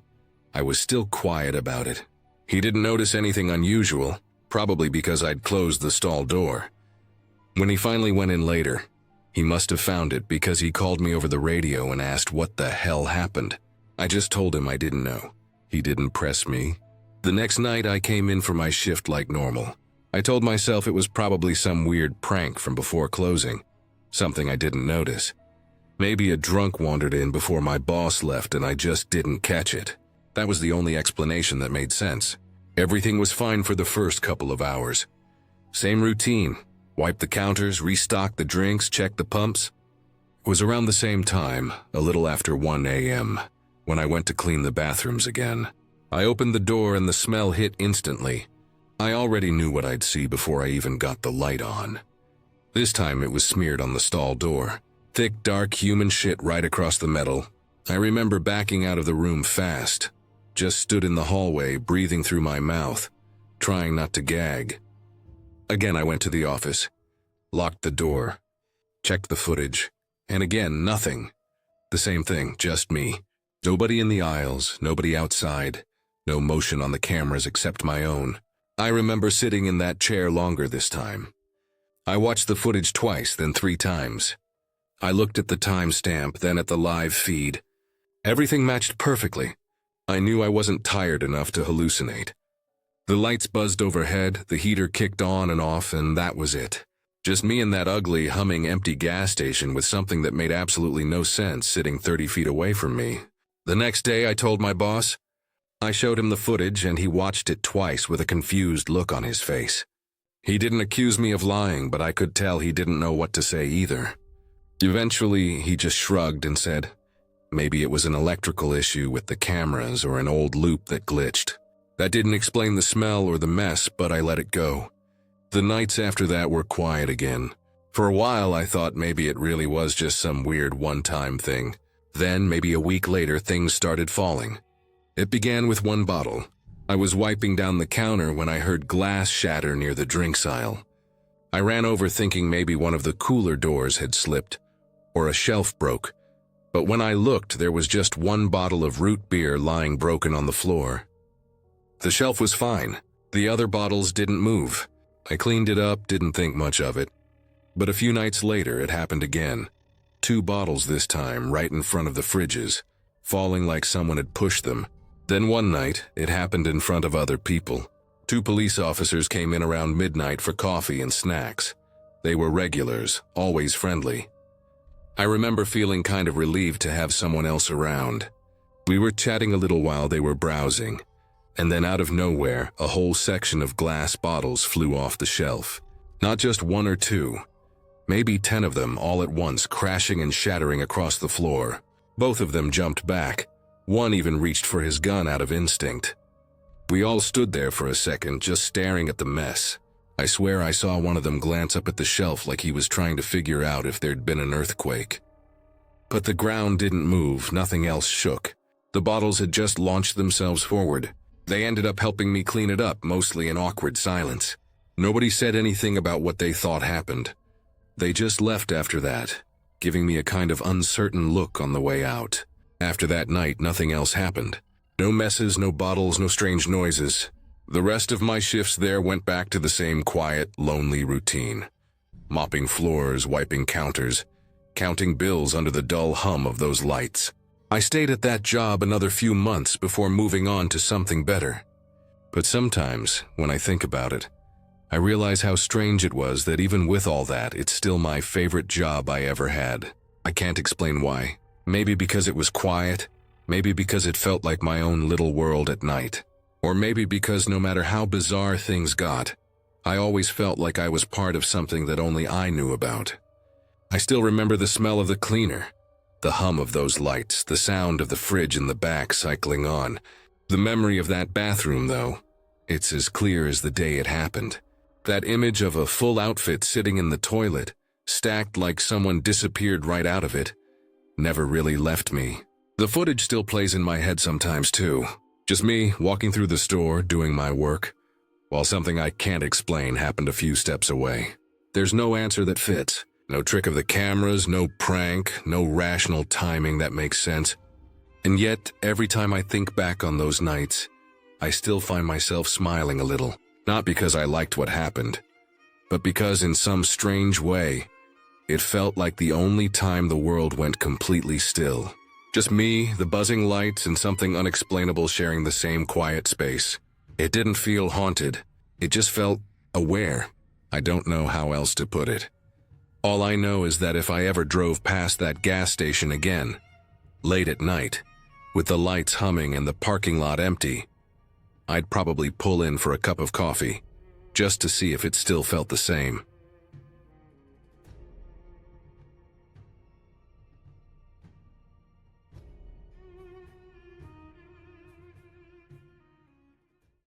I was still quiet about it. He didn't notice anything unusual, probably because I'd closed the stall door. When he finally went in later, he must have found it because he called me over the radio and asked what the hell happened. I just told him I didn't know. He didn't press me. The next night, I came in for my shift like normal. I told myself it was probably some weird prank from before closing, something I didn't notice. Maybe a drunk wandered in before my boss left and I just didn't catch it. That was the only explanation that made sense. Everything was fine for the first couple of hours. Same routine: wipe the counters, restock the drinks, check the pumps. It was around the same time, a little after 1 a.m., when I went to clean the bathrooms again. I opened the door and the smell hit instantly. I already knew what I'd see before I even got the light on. This time it was smeared on the stall door. Thick, dark human shit right across the metal. I remember backing out of the room fast. Just stood in the hallway, breathing through my mouth, trying not to gag. Again, I went to the office, locked the door, Checked the footage. And again, nothing. The same thing, just me. Nobody in the aisles, nobody outside. No motion on the cameras except my own. I remember sitting in that chair longer this time. I watched the footage twice, then 3 times. I looked at the timestamp, then at the live feed. Everything matched perfectly. I knew I wasn't tired enough to hallucinate. The lights buzzed overhead, the heater kicked on and off, and that was it. Just me in that ugly, humming, empty gas station with something that made absolutely no sense sitting 30 feet away from me. The next day, I told my boss. I showed him the footage, and he watched it twice with a confused look on his face. He didn't accuse me of lying, but I could tell he didn't know what to say either. Eventually, he just shrugged and said, maybe it was an electrical issue with the cameras or an old loop that glitched. That didn't explain the smell or the mess, but I let it go. The nights after that were quiet again. For a while, I thought maybe it really was just some weird one-time thing. Then, maybe a week later, things started falling. It began with one bottle. I was wiping down the counter when I heard glass shatter near the drinks aisle. I ran over thinking maybe one of the cooler doors had slipped, or a shelf broke. But when I looked, there was just one bottle of root beer lying broken on the floor. The shelf was fine. The other bottles didn't move. I cleaned it up, didn't think much of it. But a few nights later, it happened again. 2 bottles this time, right in front of the fridges, falling like someone had pushed them. Then one night, it happened in front of other people. 2 police officers came in around midnight for coffee and snacks. They were regulars, always friendly. I remember feeling kind of relieved to have someone else around. We were chatting a little while they were browsing. And then out of nowhere, a whole section of glass bottles flew off the shelf. Not just 1 or 2, maybe 10 of them all at once, crashing and shattering across the floor. Both of them jumped back. One even reached for his gun out of instinct. We all stood there for a second, just staring at the mess. I swear I saw one of them glance up at the shelf like he was trying to figure out if there'd been an earthquake. But the ground didn't move, nothing else shook. The bottles had just launched themselves forward. They ended up helping me clean it up, mostly in awkward silence. Nobody said anything about what they thought happened. They just left after that, giving me a kind of uncertain look on the way out. After that night, nothing else happened. No messes, no bottles, no strange noises. The rest of my shifts there went back to the same quiet, lonely routine. Mopping floors, wiping counters, counting bills under the dull hum of those lights. I stayed at that job another few months before moving on to something better. But sometimes, when I think about it, I realize how strange it was that even with all that, it's still my favorite job I ever had. I can't explain why. Maybe because it was quiet, maybe because it felt like my own little world at night, or maybe because no matter how bizarre things got, I always felt like I was part of something that only I knew about. I still remember the smell of the cleaner, the hum of those lights, the sound of the fridge in the back cycling on. The memory of that bathroom, though, it's as clear as the day it happened. That image of a full outfit sitting in the toilet, stacked like someone disappeared right out of it, never really left me. The footage still plays in my head sometimes, too. Just me walking through the store, doing my work, while something I can't explain happened a few steps away. There's no answer that fits. No trick of the cameras, no prank, no rational timing that makes sense. And yet, every time I think back on those nights, I still find myself smiling a little. Not because I liked what happened, but because in some strange way, it felt like the only time the world went completely still. Just me, the buzzing lights, and something unexplainable sharing the same quiet space. It didn't feel haunted. It just felt aware. I don't know how else to put it. All I know is that if I ever drove past that gas station again, late at night, with the lights humming and the parking lot empty, I'd probably pull in for a cup of coffee, just to see if it still felt the same.